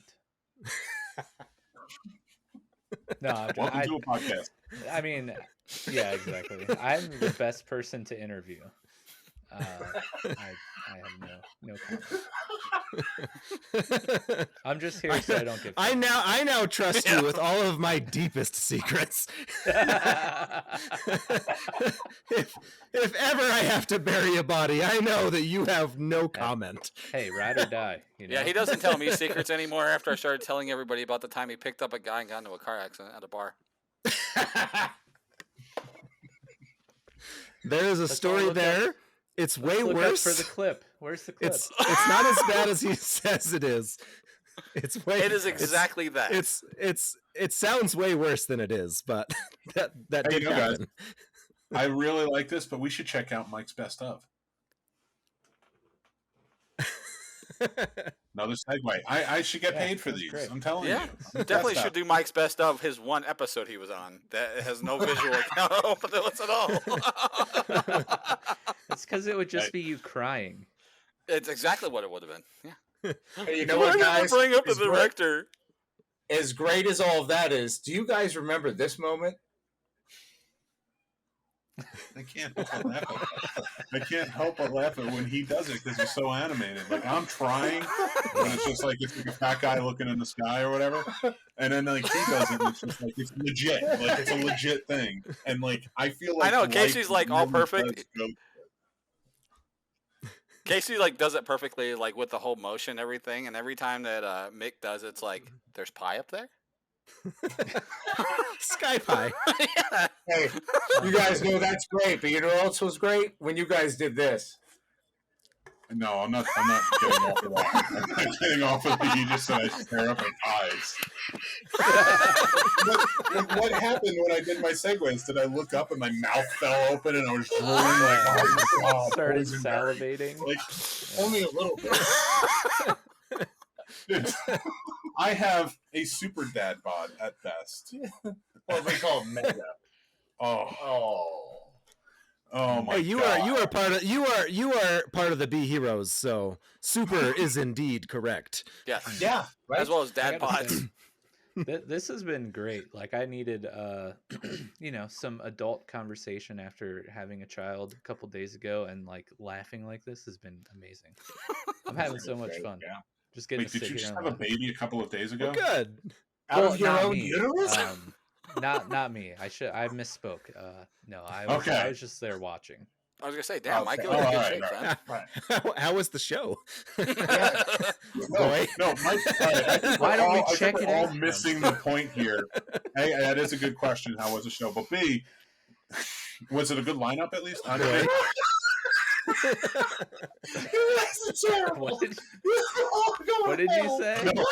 No,
welcome to a podcast.
I mean, yeah, exactly. I'm the best person to interview. I have no comment. I'm just here so I don't get.
I now trust you with all of my deepest secrets. if ever I have to bury a body, I know that you have no comment.
Hey, ride or die. You know?
Yeah, he doesn't tell me secrets anymore after I started telling everybody about the time he picked up a guy and got into a car accident at a bar.
There is a story there. It's way worse.
For the clip. Where's the clip?
It's not as bad as he says it is.
It is exactly that.
It sounds way worse than it is, but that did happen.
Guys, I really like this, but we should check out Mike's best of. Another segue. I should get paid for
that's
these.
great.
I'm telling
Yeah,
you.
definitely should do Mike's best of his one episode he was on that has no visual account open to us at all.
It's because it would just be you crying.
It's exactly what it would have been. Yeah.
Hey, you know what, guys?
Bring up the
As great-
director.
As great as all of that is, do you guys remember this moment?
I can't help but laugh. I can't help but laugh at when he does it because he's so animated. Like I'm trying, and it's just like it's like a fat guy looking in the sky or whatever. And then like he does it, and it's just like it's legit. Like it's a legit thing. And like I feel like
I know
life
Casey's like all
really
perfect.
does go-
Casey like does it perfectly, like with the whole motion and everything. And every time that Mick does, it's like there's pie up there.
Sky pie.
Yeah.
Hey, you guys know that's great, but you know what else was great? When you guys did this.
No, I'm not getting off of that. I'm not getting off of the you just said I stare up at eyes. what happened when I did my segues? Did I look up and my mouth fell open and I was drooling like oh god,
Started
poison berry?
salivating.
Only a little bit.
Dude, I have a super dad bod at best.
What we call mega.
Oh, my
Hey, you
god!
are part of the B Heroes, so super is indeed correct.
Yes.
Yeah, right?
As well as
I
dad
gotta
pods.
say, this has been great. Like I needed, some adult conversation after having a child a couple days ago, and like laughing like this has been amazing. I'm having so much fun.
Yeah.
Just getting
Wait,
to
did
sit
you
here
just
and
have a
laugh.
baby a couple of days ago?
Well, good.
Out
Well,
of your
not
own
me.
uterus?
Not me. I misspoke. No, I
Okay.
was just there watching.
I was gonna say, damn, Mike,
Okay.
you're in good
Alright,
shape, man.
Right.
How was the show?
No, no, Mike. I think
Why
we're
don't we
all- I
check
think
it
we're all
out?
missing the point here. A, that is a good question. How was the show? But B, was it a good lineup at least? I don't know.
You guys are terrible.
What did you say?
No,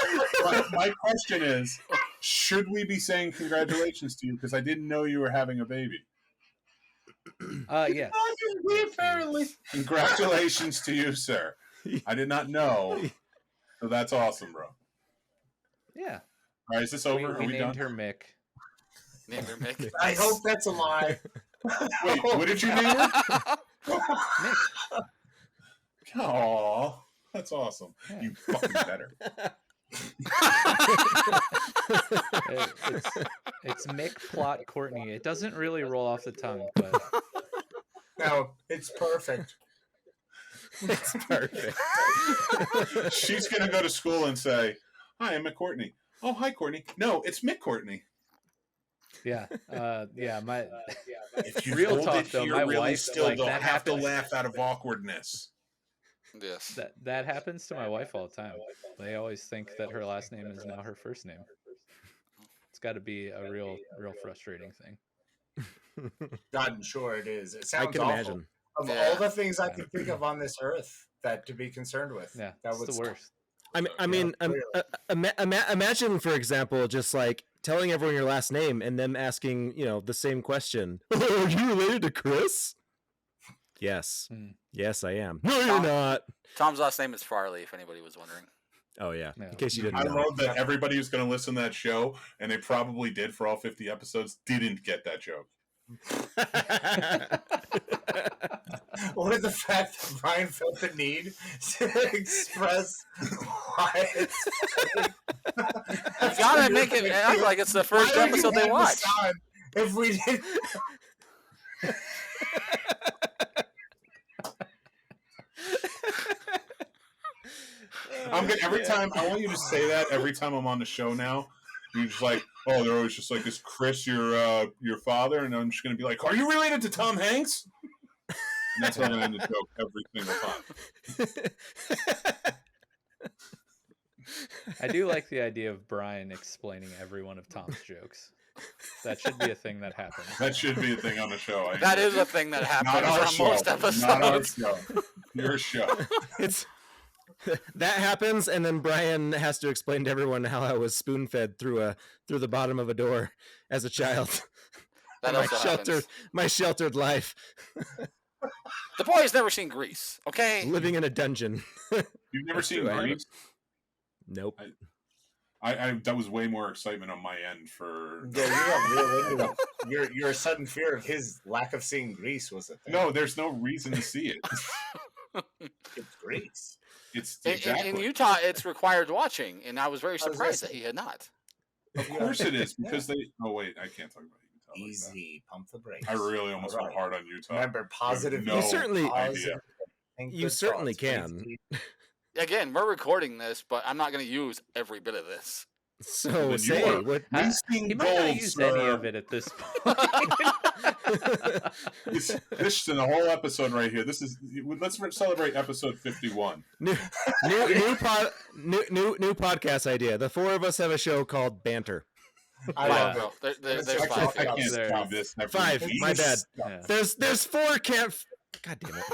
my question is, should we be saying congratulations to you? Because I didn't know you were having a baby.
Yes.
Apparently.
Congratulations to you, sir. I did not know. So that's awesome, bro.
Yeah.
All right, is this
We,
over? Are
we
we
named
done?
her Mick.
Name her Mick.
I hope that's a lie.
Wait, what did you name her?
Mick.
Aw, that's awesome.
Yeah.
You fucking better.
It's Mick Plot Courtney. It doesn't really roll off the tongue, but
No, it's perfect.
It's perfect.
She's gonna go to school and say, "Hi, I'm Mick Courtney." Oh, hi, Courtney. No, it's Mick Courtney.
yeah, my
If you
Real
hold
talk,
it
though,
here
my
really
wife,
still,
like,
they'll
that
have to
happens.
laugh out of awkwardness.
Yes.
that happens to my wife all the time. They always think that her last name is now her first name. It's got to be a real frustrating thing.
God, I'm sure it is. It
I
sounds
can
awful.
imagine.
Of
Yeah.
all the things I can think of on this earth that to be concerned with,
Yeah,
that
it's
would
the worst.
Imagine, for example, just like telling everyone your last name and them asking, the same question. Oh, are you related to Chris? Yes.
Hmm.
Yes, I am. No, you're not.
Tom's last name is Farley, if anybody was wondering.
Oh, yeah.
No.
In case you didn't
I
know.
love that everybody who's going to listen to that show, and they probably did for all 50 episodes, didn't get that joke.
or the fact that Brian felt the need to express why it's.
You gotta make it act like it's the first
Why do you
episode they
have
watch.
this on If we did.
I'm gonna every time I want you to say that every time I'm on the show now. You're just like, oh, they're always just like, is Chris your father? And I'm just gonna be like, are you related to Tom Hanks? And that's how I'm gonna end the joke every single time.
I do like the idea of Brian explaining every one of Tom's jokes. That should be a thing that happens.
That should be a thing on the show.
That is a thing that happens
not our
on
show.
most episodes.
Not our show. Your show.
It's that happens, and then Brian has to explain to everyone how I was spoon fed through the bottom of a door as a child.
That
my
also happens.
sheltered life,
The boy has never seen Grease, okay?
living in a dungeon.
You've never
That's
seen
true, I
Grease?
Nope.
I that was way more excitement on my end for.
Yeah, you got real into it. Your sudden fear of his lack of seeing Grease was a thing.
No, there's no reason to see it.
It's Grease.
It's
In
exactly.
Utah, it's required watching, and I was very
I was gonna
surprised that
say-
he had not.
Of course it is because they. Oh wait, I can't talk about Utah. Like
Easy, pump the brakes.
that. I really almost
All
went
right.
hard on Utah.
Remember, positive.
No
You certainly-
idea.
You certainly can.
Again, we're recording this, but I'm not going to use every bit of this.
So
Then you
say
are-
what?
Wasting
He might not
gold,
use
sir.
any of it at this point.
This is a whole episode right here. This is let's celebrate episode 51.
New podcast idea. The four of us have a show called Banter.
I
Five,
love
bro.
it.
There's
I
five.
I
people.
can't
There.
do this. every
Five.
week.
My bad.
Yeah.
There's four. Can't. God damn it.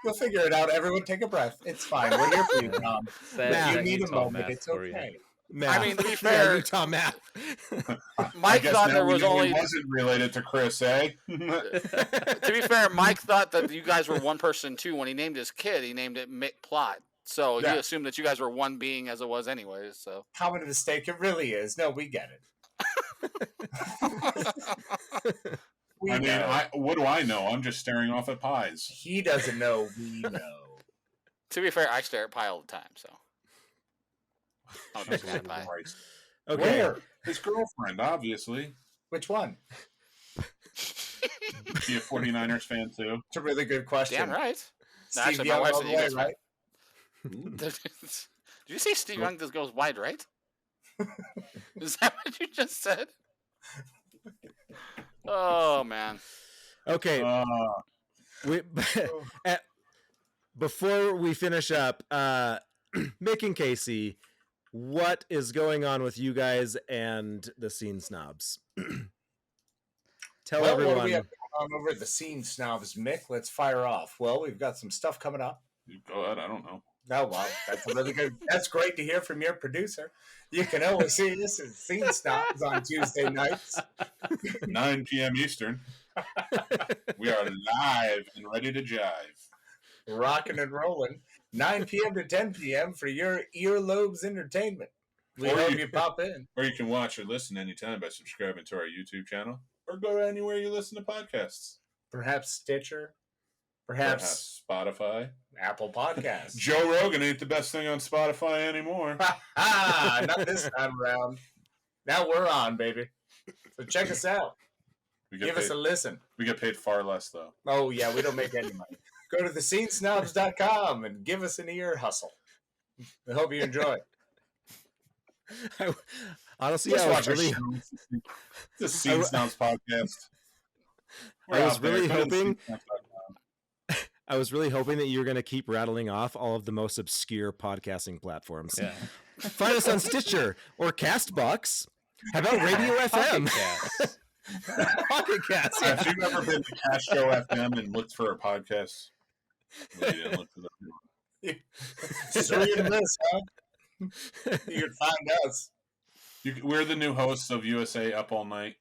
You'll figure it out. Everyone, take a breath. It's fine. We're here for you, Tom.
That-
Nah.
If you
that
need a
Utah
moment,
math
it's
for you.
okay.
Math.
I mean, to be
Yeah,
fair-
Utah math.
I
Mike
guess
thought
now
there
we
was
know he
only.
wasn't related to Chris, eh?
To be fair, Mike thought that you guys were one person too. When he named his kid, he named it Mick Plot. So
Yeah.
he assumed that you guys were one being as it was anyways. So
Common mistake. It really is. No, we get it. We
I mean,
know.
what do I know? I'm just staring off at pies.
He doesn't know. We know.
to be fair, I stare at pie all the time. So I'm a big fan of pie.
Christ.
Okay.
Where?
His girlfriend, obviously.
Which one?
Is he a 49ers fan too?
It's a really good question.
Damn right.
Steve
Actually, my
Young
wife's
all
an
the way,
Eagles fan.
right?
Did you see Steve Young just goes wide right? Is that what you just said? Oh man.
Okay. We, before we finish up, Mick and Casey, what is going on with you guys and the Scene Snobs? Tell
Well, what do
everyone.
we have going on over at the Scene Snobs, Mick? Let's fire off. Well, we've got some stuff coming up.
You go ahead. I don't know.
Oh, wow. That's a really good. That's great to hear from your producer. You can always see this as Scene Snobs on Tuesday nights.
9 p.m. Eastern. We are live and ready to jive.
Rocking and rolling. 9 p.m. to 10 p.m. for your earlobes entertainment. We
Or
hope
you-
you pop in.
Or you can watch or listen anytime by subscribing to our YouTube channel or go to anywhere you listen to podcasts.
Perhaps Stitcher. Perhaps
Spotify.
Apple Podcasts.
Joe Rogan ain't the best thing on Spotify anymore.
Not this time around. Now we're on, baby. So check us out.
We get
Give
paid,
us a listen.
we get paid far less though.
Oh, yeah, we don't make any money. Go to thescenesnobs.com and give us an ear hustle. I hope you enjoy.
Honestly,
Just
I was
watch our
really,
show. The Scene Snobs podcast. We're
I was
out there.
really
Go to
hoping-
scenesnobs.com.
I was really hoping that you were going to keep rattling off all of the most obscure podcasting platforms.
Yeah.
Find us on Stitcher or Castbox. How about Radio
Pocket
FM?
Casts.
Pocket Cast. Yeah.
Have you ever been to Cash Show FM and looked for a podcast? Well, you didn't look for the-
So you miss, huh? You can find us.
We're the new hosts of USA Up All Night.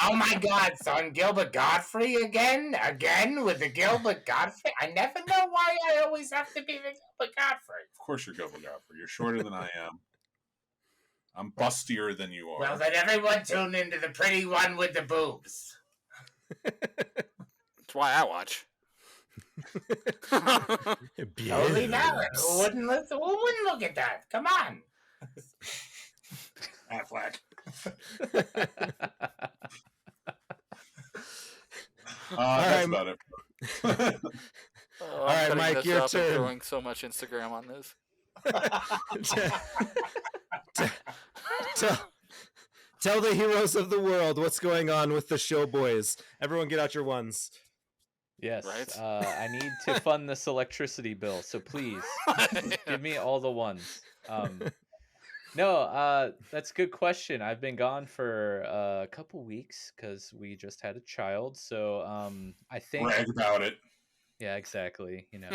Oh my God, son, Gilbert Godfrey again? Again with the Gilbert Godfrey? I never know why I always have to be the Gilbert Godfrey.
Of course you're Gilbert Godfrey. You're shorter than I am. I'm bustier than you are.
Well, then everyone tune into the pretty one with the boobs.
That's why I watch.
Only now, who wouldn't look at that? Come on. Affleck.
That's
right.
about it.
Oh,
right,
I'm cutting
Mike,
this
your
up and
turn.
throwing so much Instagram on this.
Tell the heroes of the world what's going on with the show boys. Everyone get out your ones.
Yes.
Right?
I need to fund this electricity bill, so please give me all the ones. No, that's a good question. I've been gone for a couple weeks because we just had a child. So I think,
Brag about it.
yeah, exactly. You know,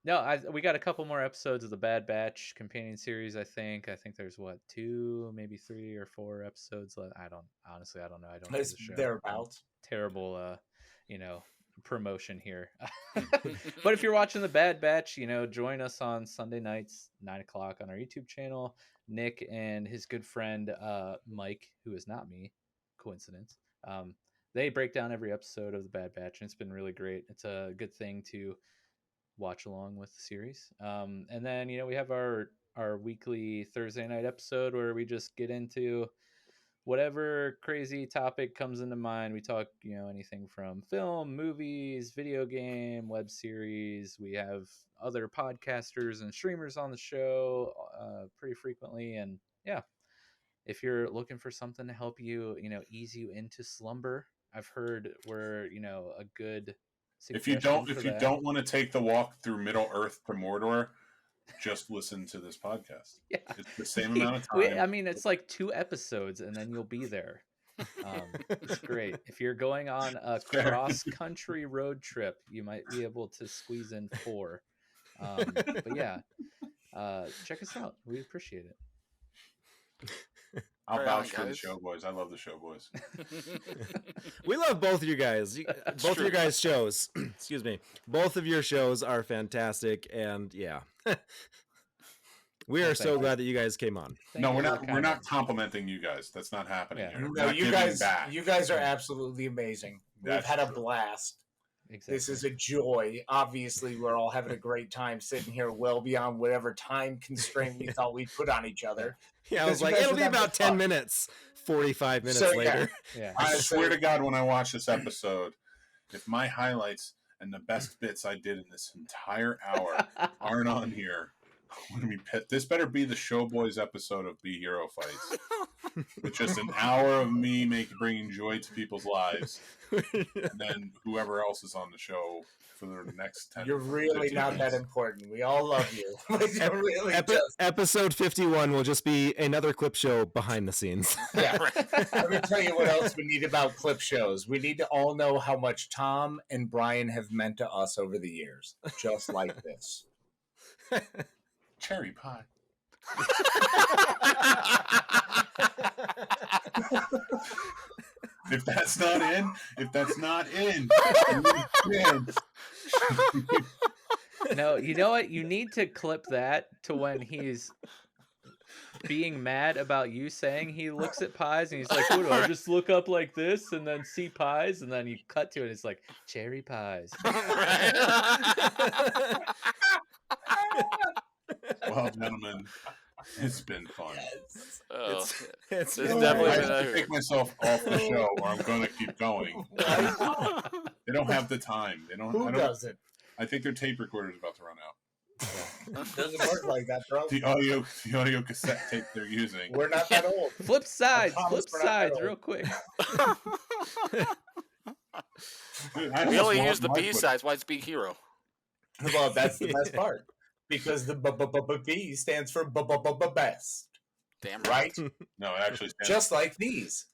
no, we got a couple more episodes of the Bad Batch companion series. I think there's what 2, maybe 3 or 4 episodes left. I don't know. I don't know the show.
Thereabouts.
Terrible. promotion here. But if you're watching the Bad Batch, join us on Sunday nights, 9:00 on our YouTube channel. Nick and his good friend Mike, who is not me, coincidence. They break down every episode of the Bad Batch, and it's been really great. It's a good thing to watch along with the series. And then we have our weekly Thursday night episode where we just get into whatever crazy topic comes into mind. We talk, anything from film, movies, video game, web series. We have other podcasters and streamers on the show pretty frequently. And yeah, if you're looking for something to help you, ease you into slumber, I've heard we're, a good
If you don't want to take the walk through Middle Earth to Mordor, just listen to this podcast.
Yeah.
It's the same amount of time.
It's like 2 episodes and then you'll be there. It's great. If you're going on a cross-country road trip, you might be able to squeeze in 4. But yeah, check us out. We appreciate it.
I'll vouch for the show boys. I love the show boys.
We love both of you guys. Both of your guys' shows. Excuse me. Both of your shows are fantastic, and yeah, we are so glad that you guys came on.
No, we're not complimenting you guys. That's not happening here.
No, you guys are absolutely amazing. We've had a blast. Exactly. This is a joy. Obviously, we're all having a great time sitting here well beyond whatever time constraint we thought we'd put on each other.
Yeah, I was like, it'll be about 10 minutes, 45 minutes later.
Yeah.
I swear to God, when I watch this episode, if my highlights and the best bits I did in this entire hour aren't on here, I'm gonna be pissed. This better be the Showboys episode of Be Hero Fights. With just an hour of me bringing joy to people's lives. And then whoever else is on the show for the next 10
You're really not
minutes.
that important. We all love you.
Episode 51 will just be another clip show behind the scenes.
Yeah. Let me tell you what else we need about clip shows. We need to all know how much Tom and Brian have meant to us over the years. Just like this.
Cherry pie. If that's not in,
No, you know what? You need to clip that to when he's being mad about you saying he looks at pies and he's like, what do I just look up like this and then see pies? And then you cut to it. It's like cherry pies.
Well, gentlemen, it's been fun.
It's
definitely been. I have to take myself off the show, or I'm going to keep going. They don't have the time. They don't.
Who doesn't?
I think their tape recorder is about to run out.
Doesn't work like that, bro.
The audio cassette tape they're using.
We're not that old.
Flip sides, real quick.
Dude,
we only use the B sides. Why it's Big Hero?
Well, that's the best part. Because the B stands for best.
Damn
right.
No, it actually stands
just like these.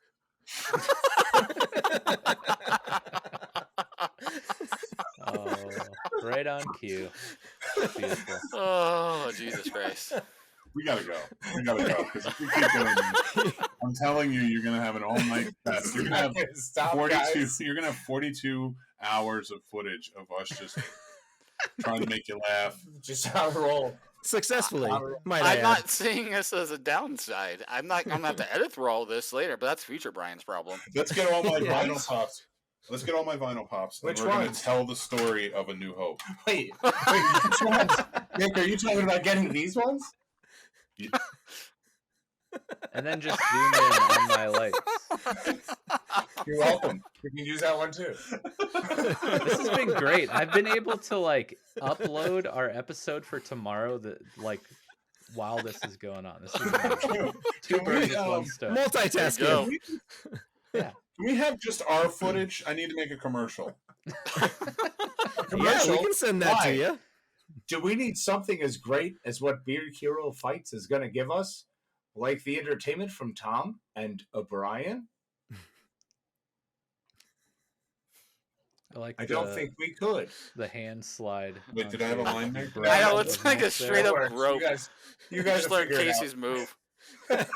Oh, right on cue. Beautiful.
Oh, Jesus Christ.
We gotta go. Because if we keep going, I'm telling you, you're gonna have an all-night fest. You're gonna have 42. You're gonna have 42 hours of footage of us just trying to make you laugh.
Just on a roll.
Successfully.
I'm not seeing this as a downside. I'm gonna have to edit through all this later, but that's future Brian's problem.
Let's get all my vinyl pops. Which
ones?
We're going to tell the story of A New Hope.
Wait, which ones? Nick, are you talking about getting these ones?
Yeah.
And then just zoom in on my lights.
You're welcome. You can use that one too.
This has been great. I've been able to upload our episode for tomorrow while this is going on. This is two birds with one stone.
Multitasking.
Yeah.
Can we have just our footage? I need to make a commercial.
Yeah, we can send that to you.
Do we need something as great as what Beer Hero Fights is going to give us? Like the entertainment from Tom and O'Brien? I don't think we could.
The hand slide.
Wait, did I have a line there?
I know, it's like a straight up rope.
You guys
just learned Casey's move.
Casey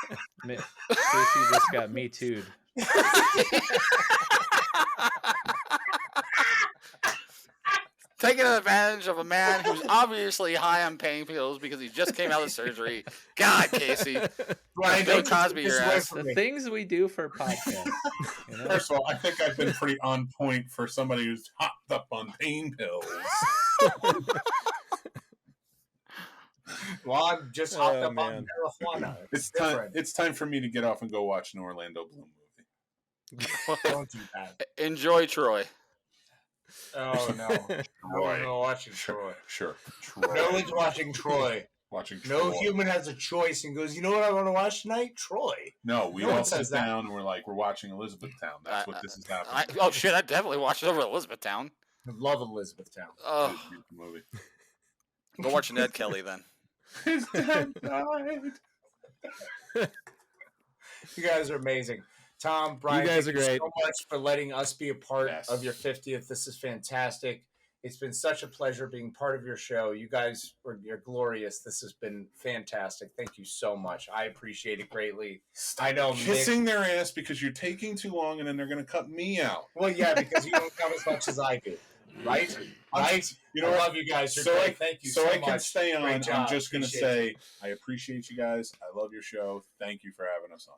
just got me too'd.
Taking advantage of a man who's obviously high on pain pills because he just came out of surgery. God, Casey.
Brian,
Bill
don't
Cosby,
take this
your
away
ass.
from
The
me.
things we do for podcasts. You know?
First of all, I think I've been pretty on point for somebody who's hopped up on pain pills.
Well, I'm just hopped
Oh,
up on
man.
marijuana.
It's
different.
time for me to get off and go watch an Orlando Bloom movie.
Don't do that.
Enjoy Troy.
Oh no. No, watching Troy.
Sure.
No one's watching Troy.
Watching
No
Troy.
human has a choice and goes, you know what I want to watch tonight? Troy.
No, we
No
all
one
sit
says that.
down and we're like, we're watching Elizabethtown. That's what this is happening.
Oh shit! I definitely watched it over at Elizabethtown.
I love Elizabethtown.
Oh,
It's a beautiful movie.
go watch Ned Kelly then.
His dad died.
You guys are amazing. Tom, Brian,
You guys
thank
are great.
so much for letting us be a part
Yes.
of your 50th. This is fantastic. It's been such a pleasure being part of your show. You guys you're glorious. This has been fantastic. Thank you so much. I appreciate it greatly. I know
Kissing their ass because you're taking too long and then they're going to cut me out.
Well, yeah, because you don't come as much as I do. Right? Right?
You know
I
what?
love you guys. You're
So
great.
I-
Thank you
So
so
I
much.
can stay on.
Great job.
I'm just going to
Appreciate
say, I appreciate you guys. I love your show. Thank you for having us on.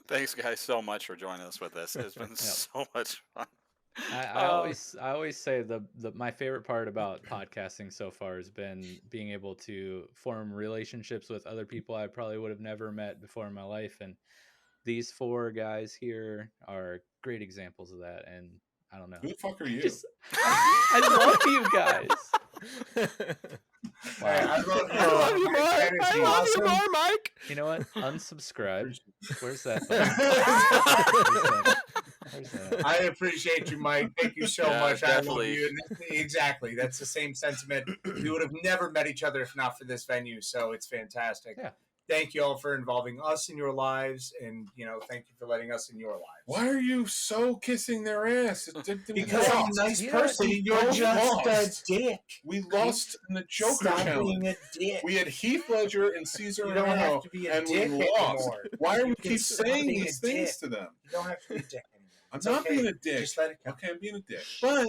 Thanks, guys, so much for joining us with this. It's been so much fun.
I always say the my favorite part about podcasting so far has been being able to form relationships with other people I probably would have never met before in my life, and these four guys here are great examples of that. And I don't know,
Who the fuck are you?
I love you guys.
I love you.
I love you more.
That is
I love you
awesome.
more, Mike.
You know what? Unsubscribe. Where's that? button? Where's that?
I appreciate you, Mike. Thank you so
Yeah,
much. I love
definitely.
you. And exactly. That's the same sentiment. We would have never met each other if not for this venue. So it's fantastic.
Yeah.
Thank you all for involving us in your lives. And, thank you for letting us in your lives.
Why are you so kissing their ass?
Because I'm a nice
Yeah,
person.
we
You're
both
just
lost.
a dick.
We lost in the Joker
Stop
challenge.
being a dick.
We had Heath Ledger and Caesar
You don't have
Romero,
to be a
and
dick
we lost.
anymore.
Why do we
You can
keep
stop
saying
being
these
a
things
dick.
to them?
You don't have to be a dick anymore.
I'm
It's
not
okay.
being a dick.
Just let it go.
Okay, I'm being a dick. But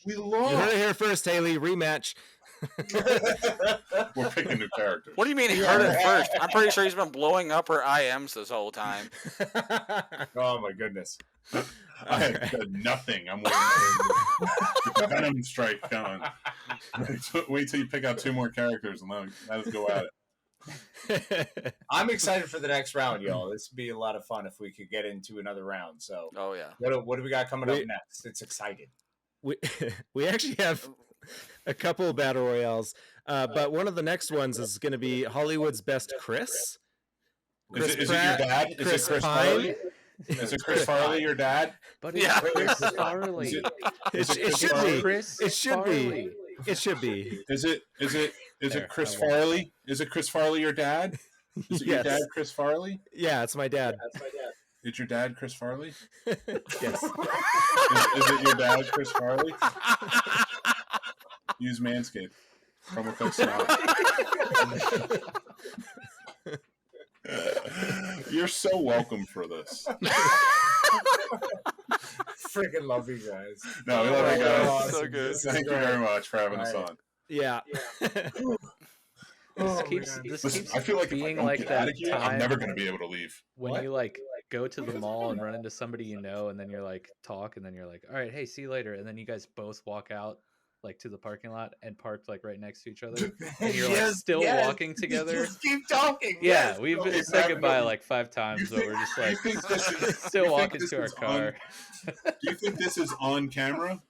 we
You
lost.
heard it here first, Haley. Rematch.
We're picking new characters.
What do you mean he heard it first? I'm pretty sure he's been blowing up her IMs this whole time.
Oh, my goodness.
I have said nothing. I'm waiting for the Venom strike coming. Wait till you pick out two more characters and let us go at it.
I'm excited for the next round, y'all. This would be a lot of fun if we could get into another round. So,
Oh yeah.
what do we got coming up
We-
next? It's exciting.
we actually have a couple of battle royales, but one of the next ones is going to be Hollywood's Best Chris.
Is it your
Pratt,
dad? Is
Chris
it Chris
Pine.
Farley? Is it Chris Farley, your dad?
But
Yeah.
it's Chris Farley.
Is it-
It should be.
Chris
It should be.
Farley.
It should be.
Is it
There,
Chris
I won.
Farley? Is it Chris Farley, your dad? Is it your
Yes.
dad, Chris Farley?
Yeah, it's my dad.
Is your dad Chris Farley?
Yes.
Is it your dad, Chris Farley? Use Manscaped. Promo code SNOB. You're so welcome for this.
Freaking love you guys.
No, we love you guys.
Awesome.
So good.
This is
Thank you
great.
very much for having us
Right.
on.
Yeah.
Oh,
This keeps
man.
this
Listen,
keeps
I feel like if I
being
don't
like
get
that
out of here, I'm
time
never going to be able to leave.
when
What?
you like go to the mall and run into somebody you know, and then you're like talk, and then you're like, all right, hey, see you later, and then you guys both walk out like to the parking lot and park like right next to each other, and you're like
Yes,
still
yes.
walking together.
Just keep talking.
Yeah,
Yes.
we've been
Okay,
said
Brad,
goodbye
no,
like 5 times, but we're just like
you think this is-
still
you think
walking
this
to our
is
car.
Do you think this is on camera?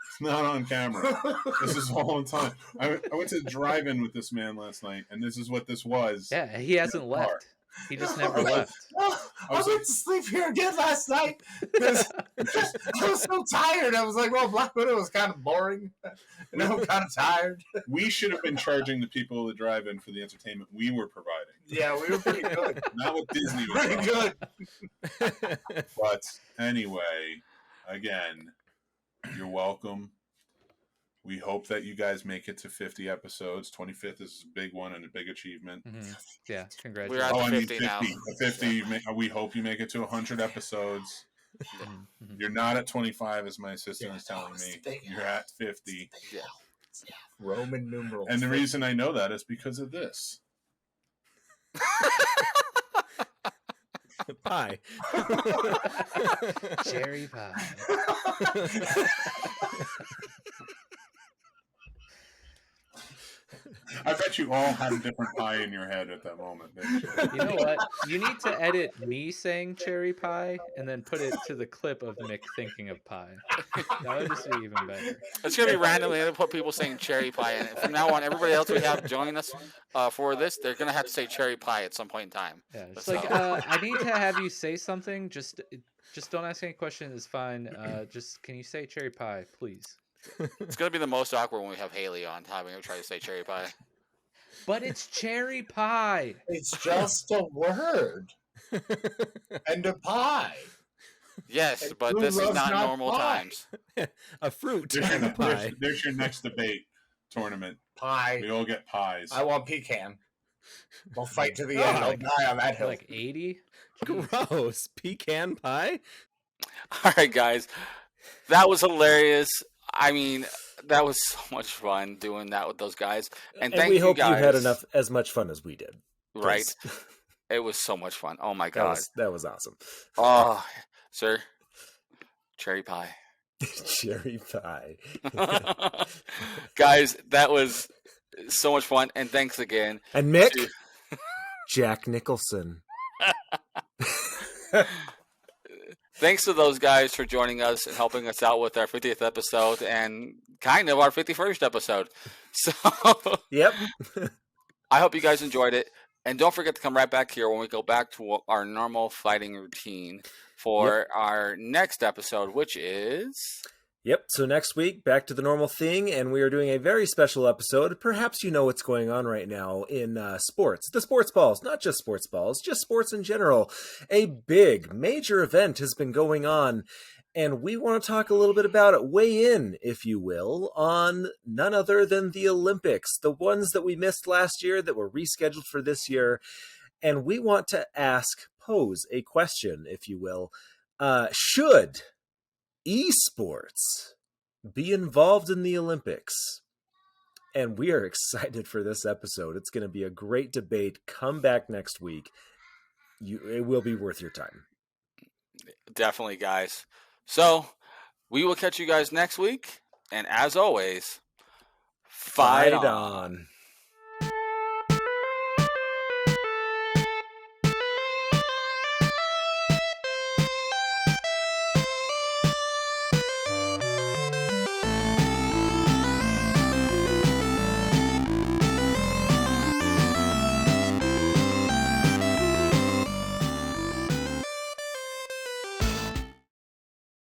It's not on camera. This is all the time. I went to the drive-in with this man last night, and this is what this was.
Yeah, he hasn't
car.
left. He just never left.
I went to sleep here again last night because I was so tired. I was like, well, Black Widow was kind of boring. And I'm kind of tired.
We should have been charging the people of the drive-in for the entertainment we were providing,
Yeah, we were pretty good.
not what Disney was
Pretty
providing.
good.
But anyway, again, you're welcome. We hope that you guys make it to 50 episodes. 25th is a big one and a big achievement.
Yeah,
We're at
congratulations.
the
I mean
50 now.
50. We hope you make it to 100 episodes. You're not at 25, as my assistant is telling me. You're at 50.
Yeah.
Roman numerals.
And the reason I know that is because of this.
Pie.
Cherry pie.
I bet you all had a different pie in your head at that moment. Didn't you?
You know what? You need to edit me saying cherry pie and then put it to the clip of Mick thinking of pie. That would just be even better.
It's gonna be randomly gonna put people saying cherry pie in it. From now on, everybody else we have join us for this, they're gonna have to say cherry pie at some point in time.
Yeah, it's
So-
like I need to have you say something. Just don't ask any questions. It's fine. Just can you say cherry pie, please?
It's gonna be the most awkward when we have Haley on having her try to say cherry pie.
But it's cherry pie.
It's just a word. And a pie.
Yes,
And
but
who
this is
loves
not
not
normal
pie?
times.
A fruit
There's
and a
your,
pie.
there's your next debate tournament.
Pie.
We all get pies.
I want pecan. We'll fight to the end. I'll die on that hill.
Like 80.
Gross. Pecan pie?
All right, guys, that was hilarious. I mean, that was so much fun doing that with those guys. And thank
we
you
hope
guys.
you had as much fun as we did. 'Cause
Right? It was so much fun. Oh my
That
god.
that was awesome.
Oh, sir, cherry pie.
Cherry pie.
Guys, that was so much fun, and thanks again.
And Mick,
to-
Jack Nicholson.
Thanks to those guys for joining us and helping us out with our 50th episode and kind of our 51st episode. So
Yep.
I hope you guys enjoyed it. And don't forget to come right back here when we go back to our normal fighting routine for our next episode, which is...
Yep. So next week, back to the normal thing, and we are doing a very special episode. Perhaps you know what's going on right now in sports. The sports balls, not just sports balls, just sports in general. A big, major event has been going on, and we want to talk a little bit about it. Weigh in, if you will, on none other than the Olympics, the ones that we missed last year that were rescheduled for this year. And we want to pose a question, if you will. Should esports be involved in the Olympics? And we are excited for this episode. It's going to be a great debate. Come back next week. It will be worth your time.
Definitely, guys. So we will catch you guys next week. And as always, fight on.